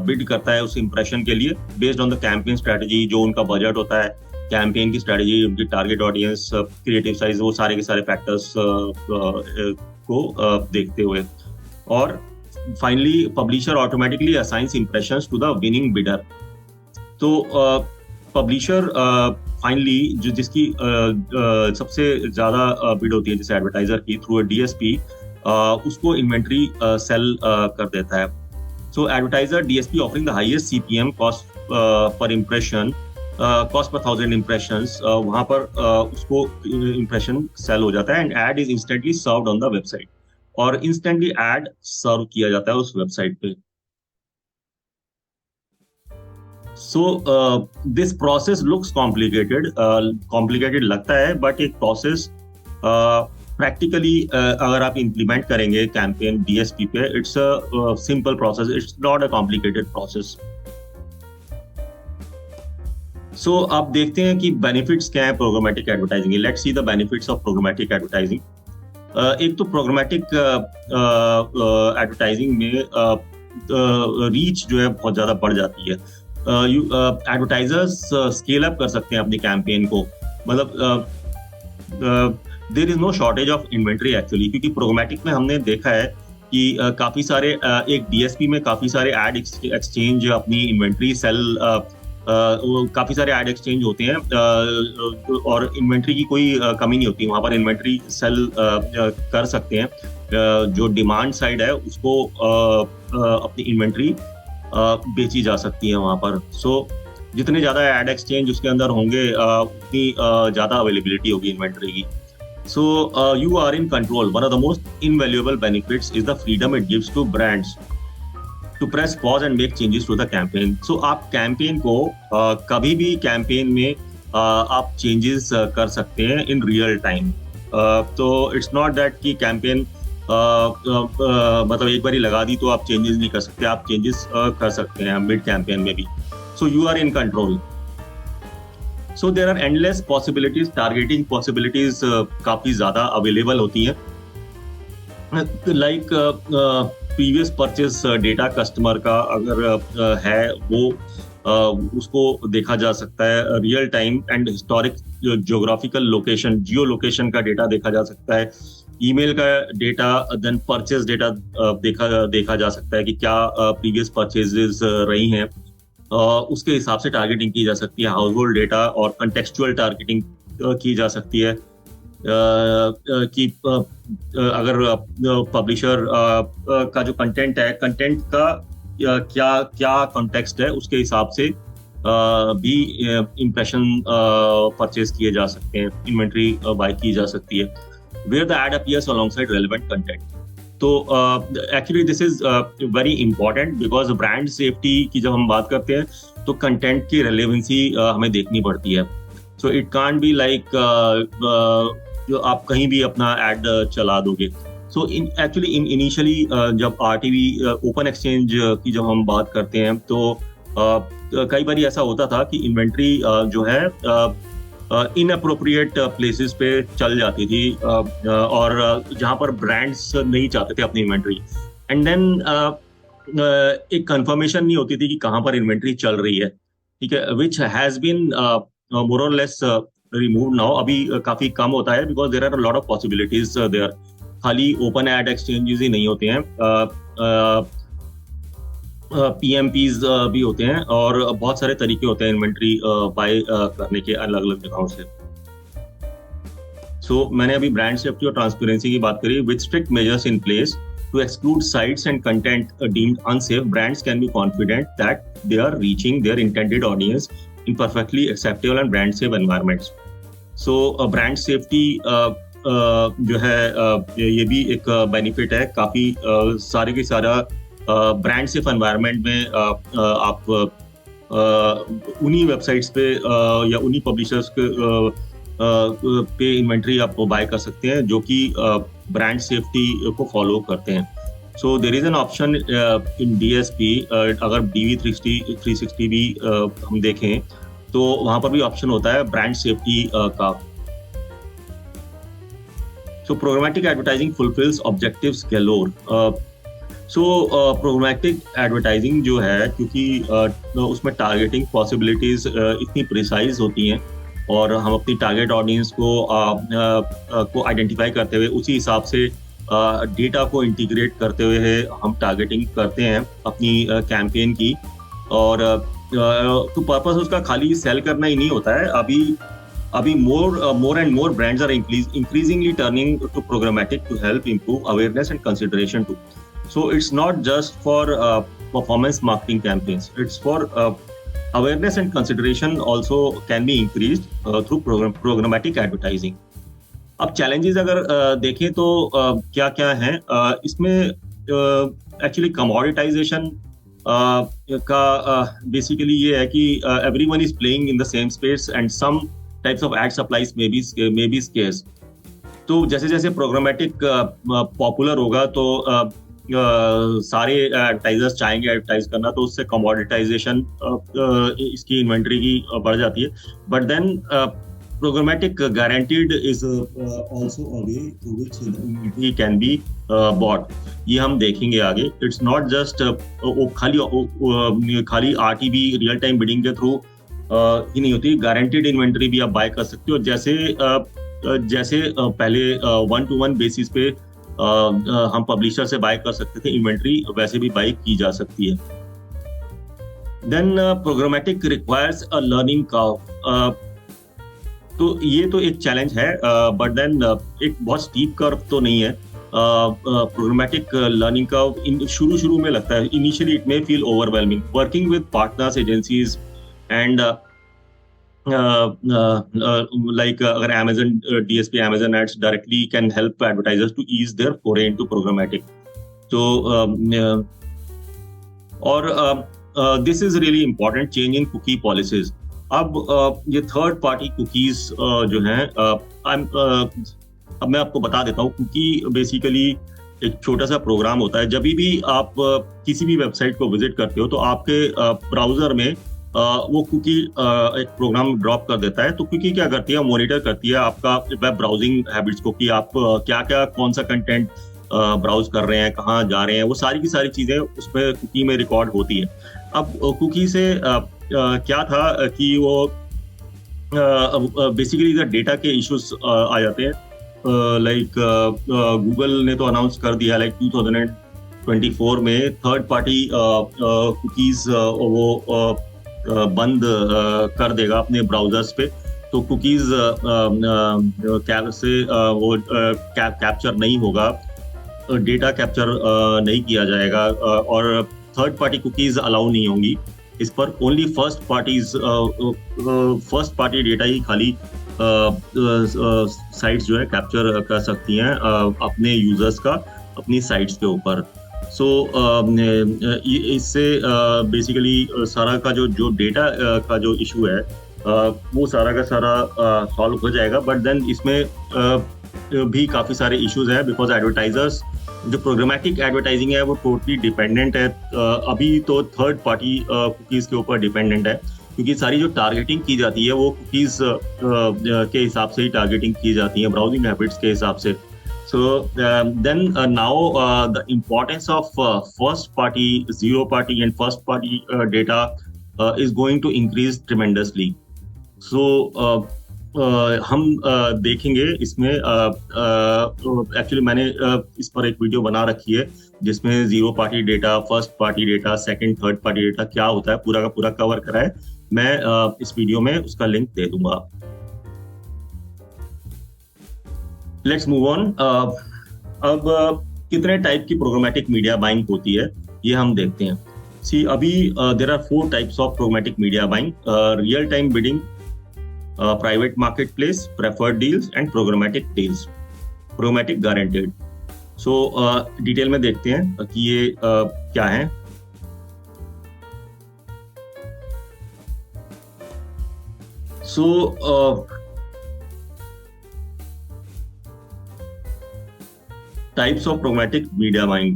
बिड करता है उस इंप्रेशन के लिए based on the campaign strategy, जो उनका बजट होता है, कैंपेन की स्ट्रेटजी, उनकी टारगेट ऑडियंस, क्रिएटिव साइज, वो सारे के सारे फैक्टर्स को देखते हुए. और finally publisher automatically assigns impressions to the winning bidder. तो पब्लिशर फाइनली जो जिसकी सबसे ज्यादा बिड होती है जैसे एडवर्टाइजर की थ्रू DSP, उसको इन्वेंट्री सेल कर देता है. So advertiser DSP offering the highest CPM cost per impression, cost per 1000 impressions, वहां पर उसको इम्प्रेशन सेल हो जाता है and ad is instantly served on the website. और इंस्टेंटली एड सर्व किया जाता है उस वेबसाइट पे. So this process looks complicated लगता है, बट एक प्रोसेस प्रैक्टिकली अगर आप इम्प्लीमेंट करेंगे कैंपेन DSP पे, it's a simple process, it's not a complicated process. So आप देखते हैं कि बेनिफिट्स क्या है programmatic advertising. Let's see the benefits of programmatic advertising. एक तो प्रोग्रामेटिक एडवर्टाइजिंग में रीच जो है बहुत ज्यादा बढ़ जाती है. एडवर्टाइजर्स स्केल अप कर सकते हैं अपनी कैंपेन को. मतलब there is no shortage of inventory actually, क्योंकि प्रोग्रामेटिक में हमने देखा है कि काफी सारे एक DSP में काफी सारे एड एक्सचेंज अपनी इन्वेंट्री सेल, काफी सारे एड एक्सचेंज होते हैं और इन्वेंट्री की कोई कमी नहीं होती. वहां पर इन्वेंट्री सेल कर सकते हैं. जो डिमांड साइड है उसको अपनी इन्वेंट्री बेची जा सकती है वहां पर. सो जितने ज्यादा एड एक्सचेंज उसके अंदर होंगे उतनी ज्यादा अवेलेबिलिटी होगी इन्वेंट्री की. So you are in control. One of the most invaluable benefits is the freedom it gives to brands to press pause and make changes to the campaign. So आप campaign को कभी भी campaign में आप changes कर सकते हैं in real time. तो इट्स नॉट दैट कि कैंपेन मतलब एक बार ही लगा दी तो आप चेंजेस नहीं कर सकते. आप चेंजेस कर सकते हैं मिड कैंपेन में भी. So you are in control. So there are endless possibilities. Targeting possibilities काफी ज्यादा अवेलेबल होती हैं. Like previous purchase data customer का अगर है वो उसको देखा जा सकता है. Real time and historic geographical location, geo location का डेटा देखा जा सकता है. ईमेल का डेटा, देन परचेज डेटा देखा जा सकता है कि क्या प्रीवियस परचेजेस रही हैं. उसके हिसाब से टारगेटिंग की जा सकती है. हाउस होल्ड डेटा और कंटेक्चुअल टारगेटिंग की जा सकती है कि अगर पब्लिशर का जो कंटेंट है, कंटेंट का क्या क्या कॉन्टेक्स्ट है, उसके हिसाब से भी इंप्रेशन परचेज किए जा सकते हैं, इन्वेंट्री बाय की जा सकती है. Where the ad appears alongside relevant content. तो actually this is very important because brand safety की जब हम बात करते हैं तो कंटेंट की रेलेवेंसी हमें देखनी पड़ती है. So it can't be like जो आप कहीं भी अपना एड चला दोगे. सो एक्चुअली इनिशियली जब RTV ओपन एक्सचेंज की जब हम बात करते हैं तो कई बार ऐसा होता था कि इन्वेंट्री जो है इनअप्रोप्रिएट प्लेसेस पे चल जाती थी और जहां पर ब्रांड्स नहीं चाहते थे अपनी इन्वेंट्री. एंड देन एक कंफर्मेशन नहीं होती थी कि कहाँ पर इन्वेंट्री चल रही है, ठीक है, विच हैज बीन मोर और लेस रिमूव नाउ। अभी काफी कम होता है because there are lot of possibilities there. खाली ओपन एड एक्सचेंजेस ही नहीं होते हैं, पीएमपीज भी होते हैं, और बहुत सारे तरीके होते हैं इन्वेंट्री बाय करने के अलग अलग जगहों से। सो मैंने अभी ब्रांड सेफ्टी और ट्रांसपेरेंसी की बात करी। With strict measures in place to exclude sites and content deemed unsafe, brands can be confident that they are reaching their intended audience in perfectly acceptable and brand safe environments. So brand safety जो है ये भी एक benefit है काफी। सारे के सारा ब्रांड सेफ एनवायरनमेंट में आप उन्हीं वेबसाइट्स पे या उन्हीं पब्लिशर्स के पे इन्वेंट्री आप बाय कर सकते हैं जो कि ब्रांड सेफ्टी को फॉलो करते हैं। So there is an option in DSP. अगर DV360 भी हम देखें तो वहां पर भी ऑप्शन होता है ब्रांड सेफ्टी का। सो programmatic advertising fulfils objectives galore. सो प्रोग्रामेटिक एडवर्टाइजिंग जो है, क्योंकि उसमें टारगेटिंग पॉसिबिलिटीज इतनी प्रिसाइज होती हैं और हम अपनी टारगेट ऑडियंस को आइडेंटिफाई करते हुए उसी हिसाब से डेटा को इंटीग्रेट करते हुए हम टारगेटिंग करते हैं अपनी कैंपेन की। और तो पर्पस उसका खाली सेल करना ही नहीं होता है। अभी more and more brands are increasingly turning to programmatic to help improve awareness and consideration too. So it's not just for performance marketing campaigns, it's for awareness and consideration also can be increased through programmatic advertising. अब challenges अगर देखें तो क्या क्या हैं इसमें। Actually commoditization का basically ये है कि everyone is playing in the same space and some types of ad supplies may be scarce. तो जैसे जैसे प्रोग्रामेटिक पॉपुलर होगा तो सारे एडवर्टाइजर्स चाहेंगे एडवर्टाइज करना, तो उससे कमोडिटाइजेशन इसकी इन्वेंट्री की बढ़ जाती है। But then programmatic guaranteed is also a way through which inventory can be bought. ये हम देखेंगे आगे। इट्स नॉट जस्ट खाली आरटीबी रियल टाइम बिडिंग के थ्रू ही नहीं होती, गारंटीड इन्वेंट्री भी आप बाय कर सकते हो। जैसे पहले 1-to-1 बेसिस पे हम पब्लिशर से बाय कर सकते थे इन्वेंट्री, वैसे भी बाय की जा सकती है। Then programmatic requires a learning curve. तो ये तो एक चैलेंज है, बट देन एक बहुत स्टीप कर्व तो नहीं है। प्रोग्रामेटिक लर्निंग कर्व शुरू में लगता है, initially it may feel overwhelming. Working with partners, agencies and like अगर Amazon DSP, Amazon Ads directly can help advertisers to ease their foray into programmatic. So this is really important, change in cookie policies. अब ये third party cookies जो हैं, अब मैं आपको बता देता हूँ। कुकी बेसिकली एक छोटा सा प्रोग्राम होता है। जब भी आप किसी भी वेबसाइट को विजिट करते हो तो आपके ब्राउजर में वो कुकी एक प्रोग्राम ड्रॉप कर देता है। तो कुकी क्या करती है, मॉनिटर करती है आपका वेब ब्राउजिंग हैबिट्स को, कि आप क्या कौन सा कंटेंट ब्राउज कर रहे हैं, कहाँ जा रहे हैं, वो सारी की सारी चीजें उसमें कुकी में रिकॉर्ड होती है। अब कुकी से क्या था कि वो बेसिकली इधर डेटा के इश्यूज आ जाते हैं। लाइक गूगल ने तो अनाउंस कर दिया लाइक 2024 में थर्ड पार्टी कुकीज वो बंद कर देगा अपने ब्राउजर्स पे। तो कुकीज से वो कैप्चर नहीं होगा, डेटा कैप्चर नहीं किया जाएगा, और थर्ड पार्टी कुकीज अलाउ नहीं होंगी इस पर। ओनली फर्स्ट पार्टी डेटा ही खाली साइट्स जो है कैप्चर कर सकती हैं अपने यूजर्स का अपनी साइट्स के ऊपर। सो इससे बेसिकली सारा का जो डेटा का जो इशू है वो सारा का सारा सॉल्व हो जाएगा। बट देन इसमें भी काफ़ी सारे इश्यूज हैं, बिकॉज एडवर्टाइजर्स जो प्रोग्रामेटिक एडवर्टाइजिंग है वो टोटली डिपेंडेंट है अभी तो थर्ड पार्टी कुकीज़ के ऊपर डिपेंडेंट है, क्योंकि सारी जो टारगेटिंग की जाती है वो कुकीज़ के हिसाब से ही टारगेटिंग की जाती है, ब्राउजिंग हैबिट्स के हिसाब से। Then now the importance of first party, zero party, and first party data is going to increase tremendously. So हम देखेंगे इसमें एक्चुअली मैंने इस पर एक वीडियो बना रखी है जिसमें zero party data, first party data, second third party data क्या होता है पूरा का पूरा कवर करा है. मैं इस वीडियो में उसका लिंक दे दूंगा. Let's move on. अब कितने टाइप की प्रोग्रामेटिक मीडिया बाइंग होती है ये हम देखते हैं. सी अभी there are 4 types of programmatic media buying: real time bidding, private market place, preferred deals and programmatic deals, programmatic guaranteed. So detail में देखते हैं कि ये क्या है. सो types of programmatic media buying.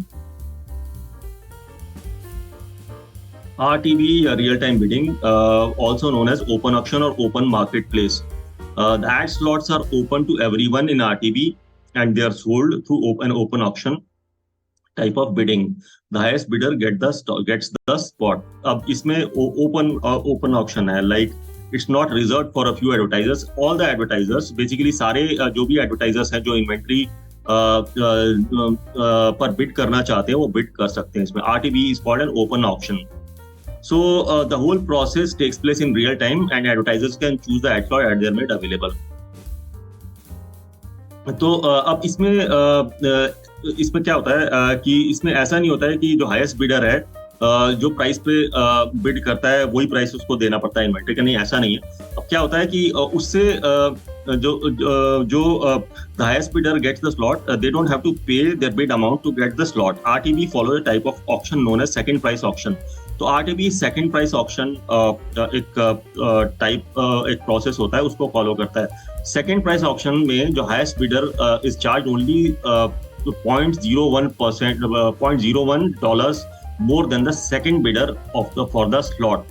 RTB, real-time bidding, also known as open auction or open marketplace. The ad slots are open to everyone in RTB and they are sold through an open auction type of bidding. The highest bidder gets the spot. अब इसमें open auction है, like it's not reserved for a few advertisers. All the advertisers, basically सारे जो भी advertisers हैं जो inventory पर bid करना चाहते हैं वो बिड कर सकते हैं इसमें. RTB is called an open auction. So the whole process takes place in real time and advertisers can choose the ad slot at their made available. तो अब इसमें क्या होता है कि इसमें ऐसा नहीं होता है कि जो हाईएस्ट बिडर है जो प्राइस पे बिड करता है वही प्राइस उसको देना पड़ता है इन्वेंटरी का. नहीं, ऐसा नहीं है. अब क्या होता है कि उससे जो the highest bidder gets the slot, they don't have to pay their bid amount to get the slot. RTB follows a type of auction known as second price auction. तो RTB second price auction एक process होता है उसको follow करता है. Second price auction में जो highest bidder is charge only 0.01% $0.01 more than the second bidder for the slot.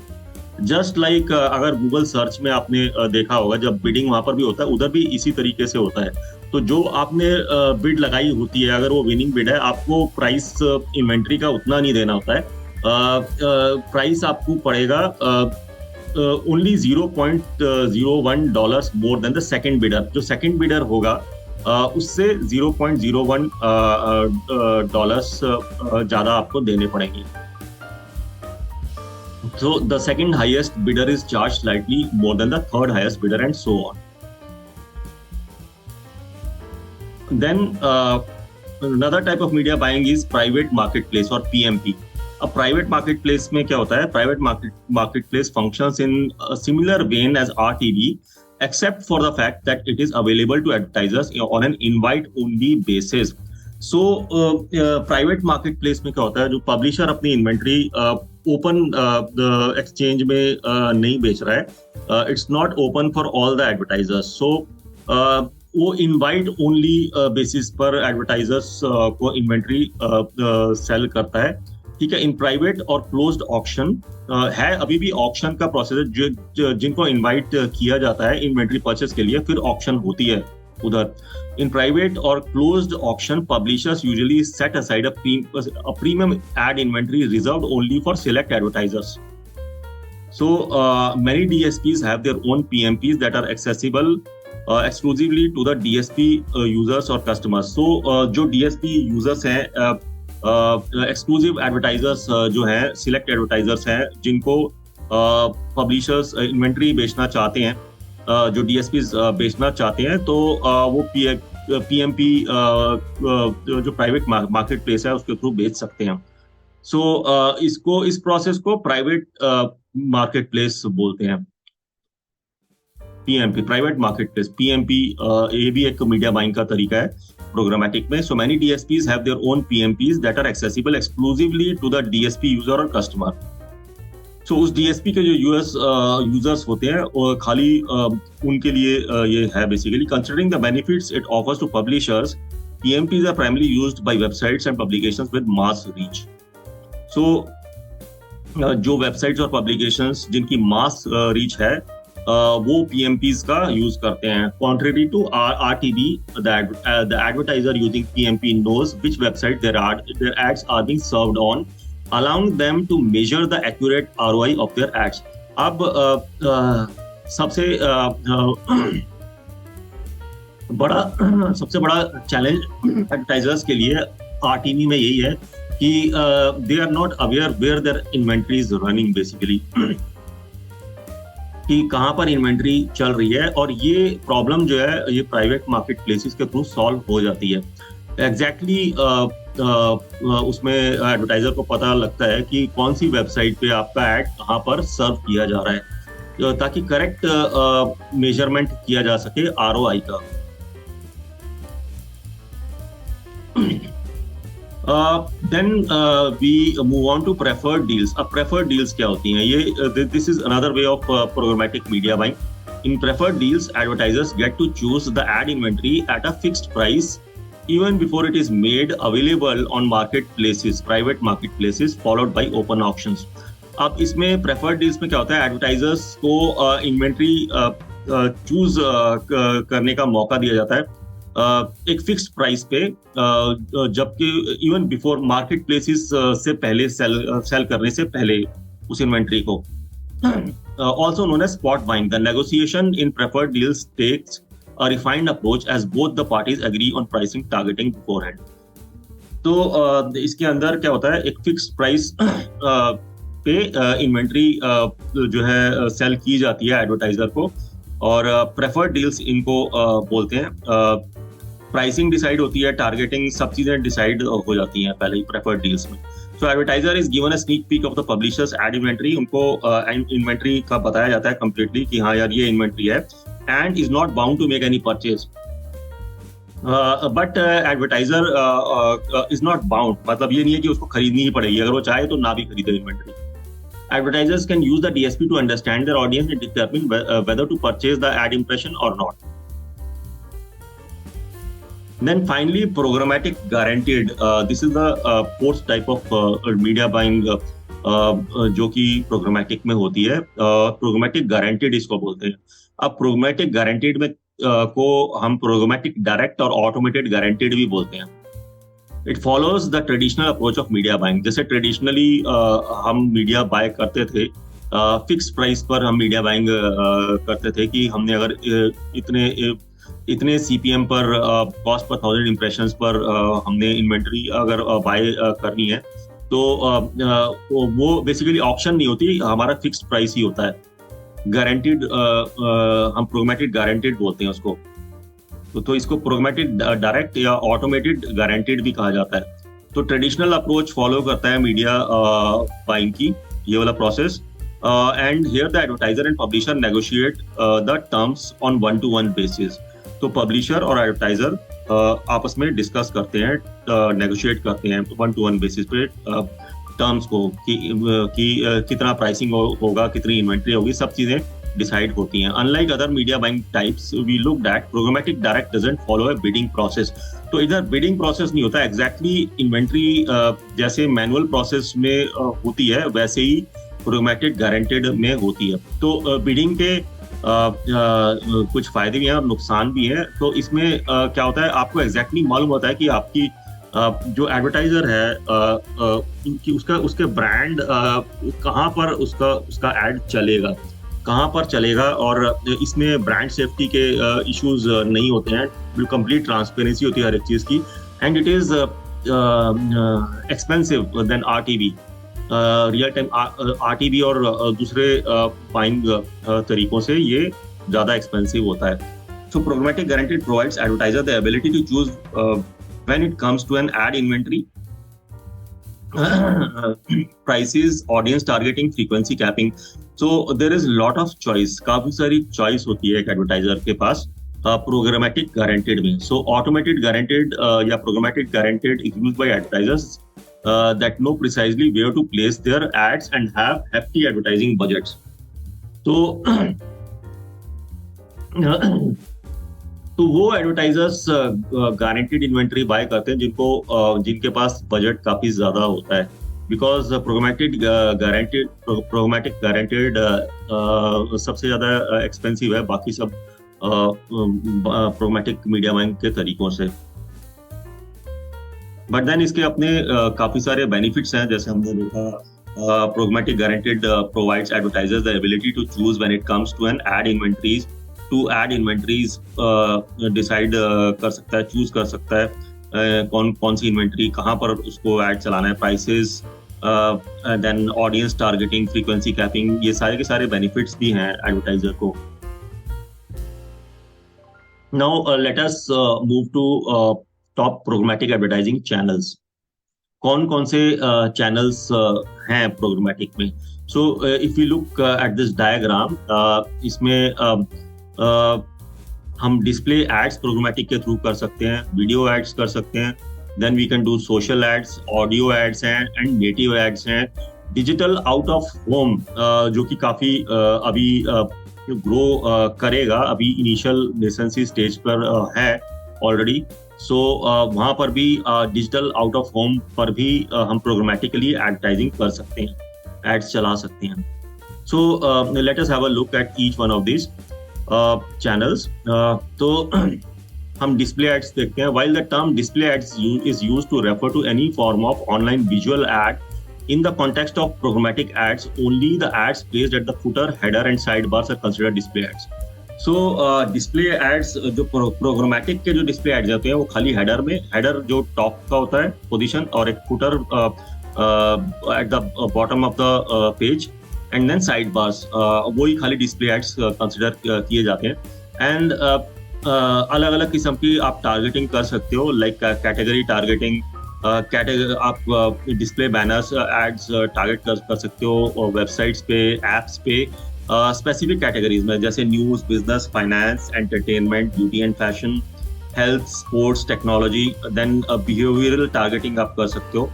Just like अगर गूगल सर्च में आपने देखा होगा जब बिडिंग वहां पर भी होता है उधर भी इसी तरीके से होता है. तो जो आपने बिड लगाई होती है अगर वो विनिंग बिड है आपको प्राइस इन्वेंट्री का उतना नहीं देना होता है. प्राइस आपको पड़ेगा only $0.01 more than the second bidder. जो सेकंड बिडर होगा उससे $0.01 ज्यादा आपको देने पड़ेंगे. So the second highest bidder is charged slightly more than the third highest bidder and so on. Then another type of media buying is private marketplace or PMP. A private marketplace में क्या होता है? Private marketplace functions in a similar vein as RTB except for the fact that it is available to advertisers on an invite only basis. So private market place में क्या होता है जो publisher अपनी इन्वेंट्री ओपन एक्सचेंज में नहीं बेच रहा है. It's not open for all the advertisers. So वो इनवाइट ओनली बेसिस पर एडवर्टाइजर्स को इन्वेंट्री सेल करता है. ठीक है. इन प्राइवेट और क्लोज्ड ऑक्शन है अभी भी ऑक्शन का प्रोसेस जिनको इनवाइट किया जाता है इन्वेंट्री परचेस के लिए फिर ऑक्शन होती है उधर. In private or closed auction, publishers usually set aside a premium ad inventory reserved only for select advertisers. So many DSPs have their own PMPs that are accessible exclusively to the DSP users or customers. So जो DSP users हैं exclusive advertisers जो हैं select advertisers हैं जिनको publishers inventory बेचना चाहते हैं जो DSPs बेचना चाहते हैं तो वो PMP जो प्राइवेट मार्केट प्लेस है उसके थ्रू बेच सकते हैं. सो इस प्रोसेस को प्राइवेट मार्केट प्लेस बोलते हैं. PMP, private market place. PMP ये भी एक मीडिया बाइंग का तरीका है प्रोग्रामेटिक में. So many DSPs have their own PMPs that are accessible exclusively to the DSP user or customer. तो उस DSP के जो यूजर्स होते हैं और खाली उनके लिए ये है basically. Considering the benefits it offers to publishers, PMPs are primarily used by websites and publications with mass reach. So जो वेबसाइट्स और पब्लिकेशंस जिनकी मास रीच है वो पीएमपीज का यूज करते हैं. Contrary to RTB, the advertiser using PMP knows which website their ads are being served on, allowing them to measure the accurate ROI of their ads. अब सबसे बड़ा चैलेंज एडवर्टाइजर्स के लिए आरटीवी में यही है कि they are not aware where their inventory is running, basically कि कहाँ पर इन्वेंट्री चल रही है. और ये प्रॉब्लम जो है ये प्राइवेट मार्केट प्लेसेस के थ्रू सॉल्व हो जाती है. एग्जैक्टली उसमें एडवर्टाइजर को पता लगता है कि कौन सी वेबसाइट पे आपका ऐड कहाँ पर सर्व किया जा रहा है, ताकि करेक्ट मेजरमेंट किया जा सके आरओआई का. Then we move on to preferred deals. अब preferred deals क्या होती हैं? ये this is another way of programmatic media buying. In preferred deals, advertisers get to choose the ad inventory at a fixed price even before it is made available on marketplaces, private marketplaces, followed by open auctions. अब इसमें preferred deals में क्या होता है? Advertisers को inventory choose करने का मौका दिया जाता है एक फिक्स प्राइस पे, जबकि इवन बिफोर मार्केट प्लेसेस से पहले सेल करने से पहले उस इन्वेंट्री को. Also known as spot buying. The negotiation in preferred deals takes a refined approach as both the parties agree on pricing targeting beforehand. तो इसके अंदर क्या होता है, एक फिक्स प्राइस पे इन्वेंट्री जो है सेल की जाती है एडवर्टाइजर को, और प्रेफर्ड डील्स इनको बोलते हैं. प्राइसिंग डिसाइड होती है, टारगेटिंग, सब चीजें डिसाइड हो जाती हैं पहले ही प्रेफर्ड डील्स में. So advertiser is given a sneak peek of the publishers ad inventory. उनको इन्वेंट्री का बताया जाता है कंप्लीटली कि हाँ यार ये इन्वेंट्री है, and is not bound to make any purchase. But advertiser is not bound, मतलब ये नहीं है कि उसको खरीदनी ही पड़ेगी, अगर वो चाहे तो ना भी खरीदे inventory. Advertisers can use the DSP to understand their audience and determine whether to purchase the ad impression or not. Then finally, programmatic guaranteed. This is the fourth type of media buying जो कि programmatic में होती है. Programmatic guaranteed इसको बोलते हैं. अब programmatic guaranteed में को हम programmatic direct और automated guaranteed भी बोलते हैं. It follows the traditional approach of media buying. जैसे ट्रेडिशनली हम मीडिया बाय करते थे, फिक्स प्राइस पर हम मीडिया बाइंग करते थे कि हमने अगर इतने सीपीएम पर कॉस्ट पर 1000 इम्प्रेशंस पर हमने इन्वेंट्री अगर बाय करनी है तो वो बेसिकली ऑप्शन नहीं होती, हमारा फिक्स्ड प्राइस ही होता है. गारंटीड हम प्रोग्रामेटिक गारंटीड बोलते हैं उसको. तो इसको प्रोग्रामेटिक डायरेक्ट या ऑटोमेटेड गारंटीड भी कहा जाता है. तो ट्रेडिशनल अप्रोच फॉलो करता है मीडिया बाइंग की ये वाला process, and here the advertiser and publisher negotiate the terms on 1-to-1 basis. तो पब्लिशर और एडवर्टाइजर आपस में डिस्कस करते हैं, नेगोशिएट करते हैं 1-to-1 बेसिस पे टर्म्स को कि कितना प्राइसिंग होगा, कितनी इन्वेंट्री होगी, सब चीजें डिसाइड होती हैं. Unlike other media buying types, we looked at programmatic direct doesn't follow a bidding process. तो इधर bidding process नहीं होता, exactly inventory जैसे मैनुअल प्रोसेस में होती है वैसे ही programmatic guaranteed में होती है. तो bidding के कुछ फायदे भी हैं और नुकसान भी हैं. तो इसमें क्या होता है, आपको exactly मालूम होता है कि आपकी जो एडवर्टाइजर है उसके ब्रांड कहाँ पर उसका एड चलेगा, कहाँ पर चलेगा, और इसमें ब्रांड सेफ्टी के इश्यूज नहीं होते हैं. बिल्कुल कंप्लीट ट्रांसपेरेंसी होती है हर एक चीज की, and it is expensive than RTV. Real time RTV और दूसरे बाइंग तरीकों से ये ज्यादा एक्सपेंसिव होता है. So programmatic guaranteed provides advertiser the ability to choose when it comes to an ad inventory, prices, audience targeting, frequency capping. So there is lot of choice, काफी सारी choice होती है एक एडवर्टाइजर के पास programmatic guaranteed में. So automated guaranteed या programmatic guaranteed is used by advertisers that know precisely where to place their ads and have hefty advertising budgets. तो वो एडवर्टाइजर्स गारंटीड इन्वेंट्री बाय करते हैं जिनके पास बजट काफी ज्यादा होता है. बिकॉज प्रोग्रामेटिक गारंटेड सबसे ज़्यादा एक्सपेंसिव है बाकी सब प्रोग्रामेटिक मीडिया बाइंग के तरीकों से। बट देन इसके अपने काफ़ी सारे बेनिफिट्स हैं, जैसे हमने देखा programmatic guaranteed provides advertisers the ability to choose when it comes to an ad inventories डिसाइड कर सकता है, चूज कर सकता है कौन सी इन्वेंट्री कहाँ पर उसको ऐड चलाना है, prices, then audience targeting, frequency capping, ये सारे के सारे बेनिफिट्स भी हैं एडवर्टाइजर को। Now let us move to top programmatic advertising channels. कौन कौन से चैनल्स हैं प्रोग्रामेटिक में? So if you look at this diagram, इसमें हम डिस्प्ले एड्स प्रोग्रामेटिक के थ्रू कर सकते हैं, वीडियो एड्स कर सकते हैं, then we can do social ads, audio ads हैं एंड नेटिव एड्स हैं। डिजिटल आउट ऑफ होम जो कि काफ़ी अभी ग्रो करेगा, अभी इनिशियल नेसेंसी स्टेज पर है ऑलरेडी। सो वहाँ पर भी डिजिटल आउट ऑफ होम पर भी हम प्रोग्रामेटिकली एडवर्टाइजिंग कर सकते हैं, एड्स चला सकते हैं। So let us have a look at each one of this channels. तो हम डिस्प्ले एड्स देखते हैं। While the term display ads is used to refer to any form of online visual ad, in the context of programmatic ads, only the ads placed at the footer, header and sidebars are considered display ads. So display ads जो programmatic के जो display ads होते हैं वो खाली header में, header जो top का होता है पोजीशन और एक footer at the bottom of the page and then side bars, वही खाली डिस्प्ले एड्स कंसिडर किए जाते हैं। एंड अलग अलग किस्म की आप टारगेटिंग कर सकते हो, लाइक कैटेगरी टारगेटिंग, आप डिस्प्ले बैनर्स एड्स टारगेट कर सकते हो वेबसाइट्स पे, एप्स पे, स्पेसिफिक कैटेगरीज में, जैसे news, business, finance, entertainment, beauty and fashion, health, sports, technology. Then behavioural targeting आप कर सकते हो,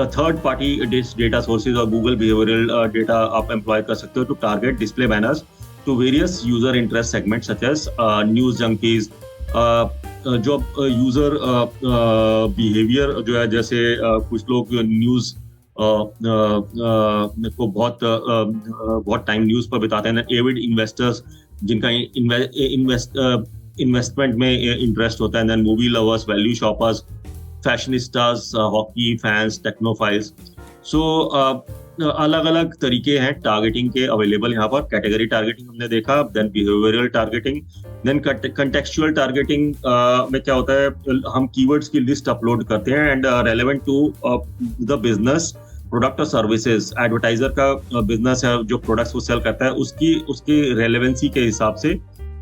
थर्ड पार्टी डेटा सोर्सेज और गूगल बिहेवियरल डेटा आप एम्प्लॉय कर सकते हो to target display banners to various user interest segment such as news junkies. जो यूजर बिहेवियर जो है, जैसे कुछ लोग न्यूज को बहुत टाइम न्यूज पर बिताते हैं, एविड इन्वेस्टर्स जिनका इन्वेस्टमेंट में इंटरेस्ट होता है, then movie lovers, value shoppers, fashionistas, hockey fans, technophiles. So अलग अलग तरीके हैं टारगेटिंग के अवेलेबल यहाँ पर। कैटेगरी टारगेटिंग हमने देखा, then behavioural targeting, then contextual targeting में क्या होता है, हम कीवर्ड्स की लिस्ट अपलोड करते हैं and relevant to the business, product और सर्विसेज। एडवर्टाइजर का बिजनेस है, जो प्रोडक्ट्स वो सेल करता है, उसकी रेलेवेंसी के हिसाब से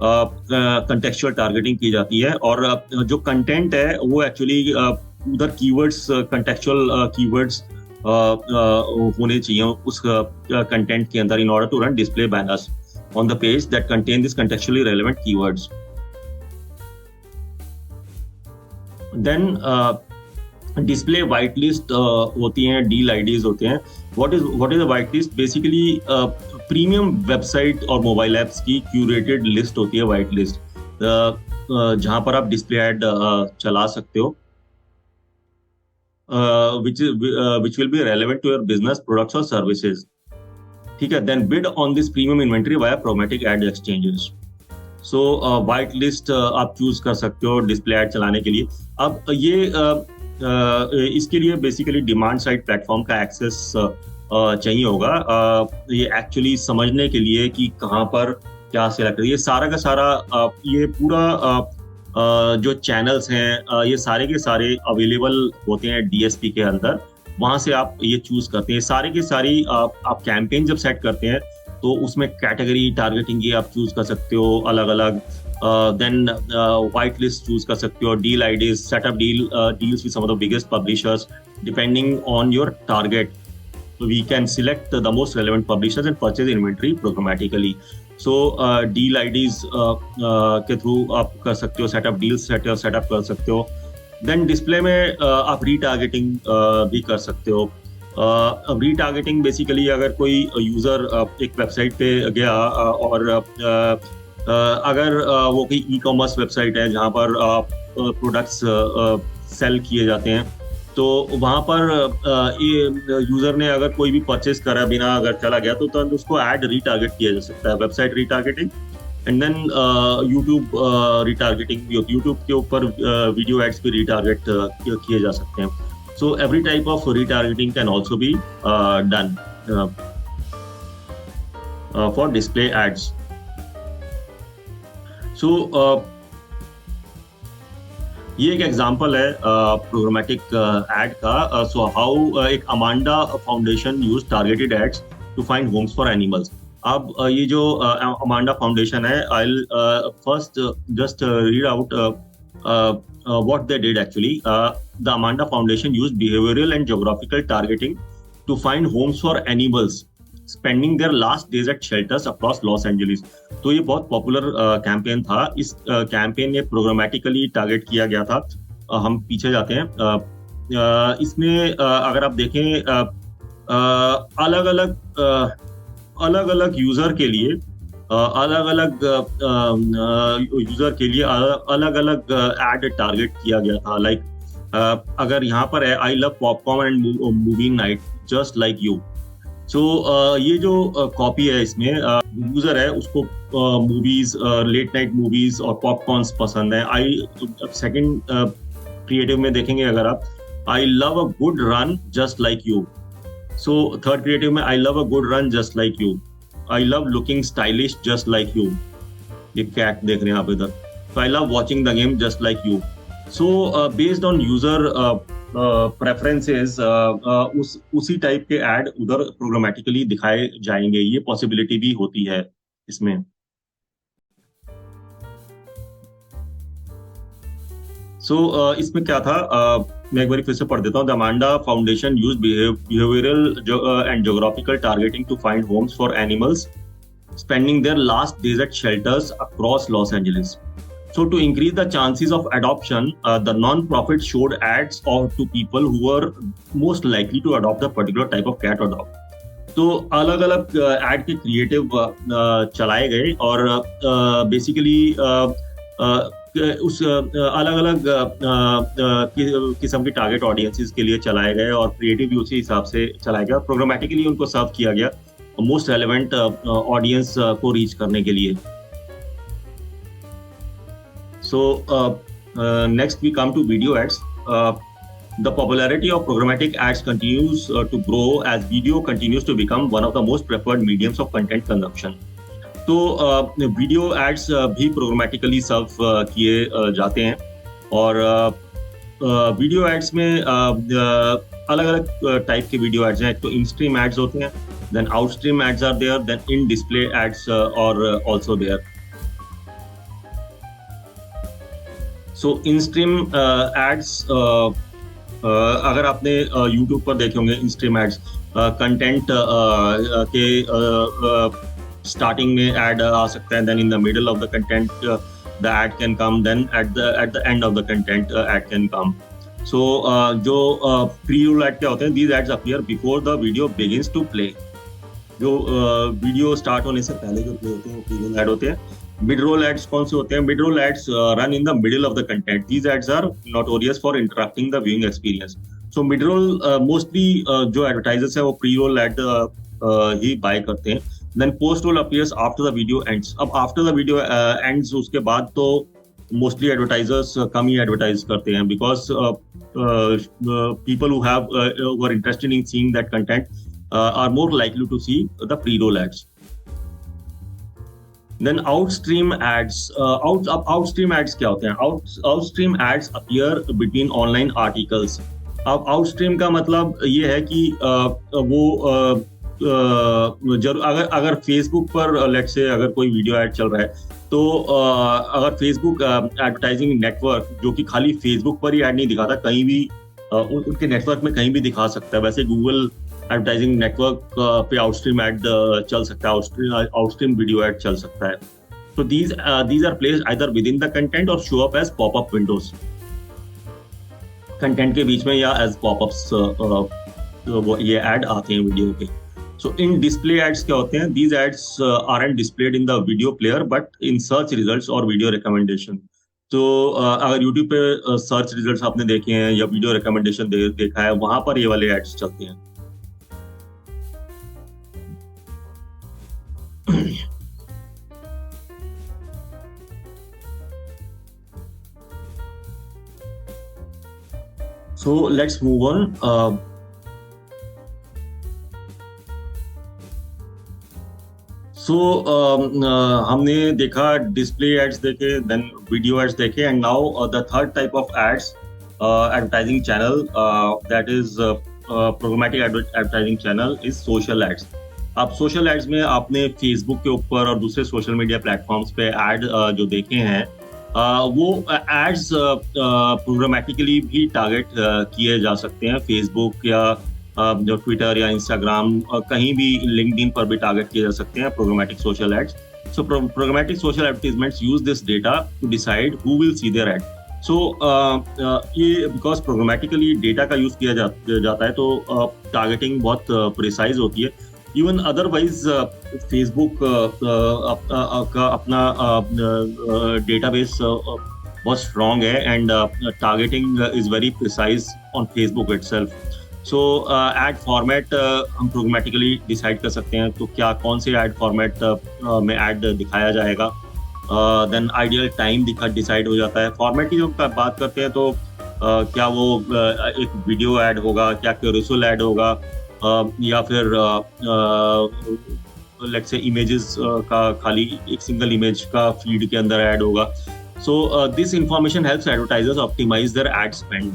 कंटेक्चुअल टारगेटिंग की जाती है। और जो कंटेंट है वो एक्चुअली उधर कीवर्ड्स, कंटेक्चुअल कीवर्ड्स होने चाहिए उस कंटेंट के अंदर, in order to run display banners on the page that contain this contextually relevant keywords. Then display white list होती हैं, डील आईडीज होते हैं। What is a white list? Basically premium website और मोबाइल ऐप्स की curated list होती है white list, जहां पर आप डिस्प्ले ऐड चला सकते हो, which will be relevant to your business, products or services. ठीक है, then bid on this premium inventory via programmatic ad exchanges. So white list आप चूज कर सकते हो डिस्प्ले ऐड चलाने के लिए। अब ये इसके लिए बेसिकली डिमांड साइड प्लेटफॉर्म का एक्सेस चाहिए होगा, ये एक्चुअली समझने के लिए कि कहाँ पर क्या सेलेक्ट, ये सारा का सारा ये पूरा जो चैनल्स हैं ये सारे के सारे अवेलेबल होते हैं डीएसपी के अंदर, वहाँ से आप ये चूज करते हैं। सारे के सारी आप कैंपेन जब सेट करते हैं तो उसमें कैटेगरी टारगेटिंग की आप चूज कर सकते हो अलग अलग, देन वाइट लिस्ट चूज कर सकते हो, deal IDs, setup deals with some of the biggest publishers depending on your target. We can select the most relevant publishers and purchase inventory programmatically. So deal IDs के through आप कर सकते हो, setup deals setup कर सकते हो। Then display में आप रीटारगेटिंग भी कर सकते हो। रीटारगेटिंग बेसिकली अगर कोई यूजर एक वेबसाइट पे गया और अगर वो कोई ई कॉमर्स वेबसाइट है जहाँ पर प्रोडक्ट्स सेल किए जाते हैं, तो वहां पर यूजर ने अगर कोई भी परचेस करा बिना अगर चला गया तो तुरंत उसको ऐड रीटारगेट किया जा सकता है, website retargeting. And then YouTube retargeting भी होती है, यूट्यूब के ऊपर वीडियो एड्स भी रिटारगेट किए जा सकते हैं। So every type of retargeting can also be done for display ads. So ये एक एग्जांपल है प्रोग्रामेटिक एड का। सो हाउ एक Amanda Foundation use targeted ads to find homes for animals. अब ये जो अमांडा फाउंडेशन है, I first just read out what they did actually. The Amanda Foundation used behavioral and geographical targeting to find homes for animals spending their last days at shelters across Los Angeles. तो ये बहुत popular campaign था। इस campaign में programmatically target किया गया था। हम पीछे जाते हैं। इसमें अगर आप देखें अलग अलग यूजर के लिए अलग अलग एड टारगेट किया गया था। लाइक अगर यहाँ पर है, I love popcorn and moving night just like you. So ये जो कॉपी है, इसमें यूजर है उसको मूवीज, लेट नाइट मूवीज और पॉपकॉर्न्स पसंद है। सेकंड क्रिएटिव में देखेंगे अगर आप, I love a good run just like you. So third creative में, I love a good run just like you. I love looking stylish just like you. ये cat देख रहे हैं आप इधर। So I love watching the game just like you. So based on user preferences, उसी type के add उधर programmatically दिखाए जाएंगे। ये पॉसिबिलिटी भी होती है इसमें। इसमें क्या था, मैं एक बार फिर से पढ़ देता हूँ। The Amanda Foundation use behavioural and geographical targeting to find homes for animals spending their last days at shelters across Los Angeles. So to increase the chances of adoption, the non-profit showed ads to people who were most likely to adopt the particular type of cat or dog. तो अलग अलग add के creative चलाए गए और basically उस अलग अलग किस्म की टारगेट ऑडियंसेस के लिए चलाए गए और क्रिएटिव भी उसी हिसाब से चलाया गया। प्रोग्रामेटिकली उनको सर्व किया गया मोस्ट रेलेवेंट ऑडियंस को रीच करने के लिए। So next we come to video ads. The popularity of programmatic ads continues to grow as video continues to become one of the most preferred mediums of content consumption. तो video ads भी programmatically सर्व किए जाते हैं और video ads में अलग अलग type के वीडियो एड्स हैं। एक तो इन स्ट्रीम एड्स होते हैं, then out stream ads are there, then in display ads और also there. So in stream ads अगर आपने यूट्यूब पर देखे होंगे, इन स्ट्रीम एड्स कंटेंट के स्टार्टिंग में एड आ सकता है, then in the middle of the content the ad can come, then at the end of the content ad can come. So जो प्री रोल एड क्या होते हैं, these ads appear before the video begins to play. जो video start होने से पहले जो play होते हैं वो प्री रोल एड होते हैं। मिड रोल एड्स कौन से होते हैं? Mid roll ads run in the middle of the content. These ads are notorious for interrupting the viewing experience. So mid roll mostly जो एडवर्टाइजर्स है वो प्री रोल एड ही बाय करते हैं। Then post roll appears after the video ends. अब after the video ends उसके बाद तो मोस्टली एडवर्टाइजर्स कम ही एडवर्टाइज करते हैं, because people who are interested in seeing that content are more likely to see the pre roll ads. Then outstream ads. Outstream ads क्या होते हैं? Outstream ads appear between online articles. अब outstream का मतलब ये है कि वो अगर Facebook पर लेट्स से अगर कोई वीडियो एड चल रहा है तो अगर Facebook एडवर्टाइजिंग नेटवर्क जो कि खाली Facebook पर ही एड नहीं दिखाता, कहीं भी उनके नेटवर्क में कहीं भी दिखा सकता है। वैसे गूगल एडवर्टाइजिंग नेटवर्क पे आउटस्ट्रीम एड चल सकता है, आउटस्ट्रीम वीडियो एड चल सकता है। तो these are placed either within the content or show up as pop-up windows, content के बीच में या एज पॉपअप्स ये एड आते हैं वीडियो के। सो इन डिस्प्ले एड्स क्या होते हैं? These ads aren't displayed in the video player but in search results और वीडियो रिकमेंडेशन। तो अगर यूट्यूब पे सर्च रिजल्ट्स आपने देखे हैं या वीडियो रिकमेंडेशन देखा है, वहां पर ये वाले एड्स चलते हैं. So let's move on. हमने देखा डिस्प्ले एड्स देखे, देन वीडियो एड्स देखे, and now the third type of ads, advertising channel, that is programmatic advertising channel is social ads. अब सोशल एड्स में आपने फेसबुक के ऊपर और दूसरे सोशल मीडिया प्लेटफॉर्म्स पे एड जो देखे हैं, वो एड्स प्रोग्रामेटिकली भी टारगेट किए जा सकते हैं. फेसबुक या जो ट्विटर या इंस्टाग्राम, कहीं भी लिंक्डइन पर भी टारगेट किए जा सकते हैं programmatic social ads. So programmatic social advertisements use this data to decide who will see their ad. So ये बिकॉज प्रोग्रामेटिकली डेटा का यूज किया जाता है, तो टारगेटिंग बहुत प्रिसाइज होती है. इवन अदरवाइज फेसबुक का अपना डेटाबेस बहुत स्ट्रॉन्ग है, and targeting is very precise on Facebook itself. So add format हम प्रोग्रामेटिकली डिसाइड कर सकते हैं, तो क्या कौन से एड फॉर्मेट में एड दिखाया जाएगा. देन आइडियल टाइम डिसाइड हो जाता है. फॉर्मेट की जब बात करते हैं, तो क्या वो एक वीडियो एड होगा, क्या कैरोसेल एड होगा, या फिर लेट्स से इमेजेस का खाली एक सिंगल इमेज का फीड के अंदर ऐड होगा. So this information helps advertisers optimise their ad spend.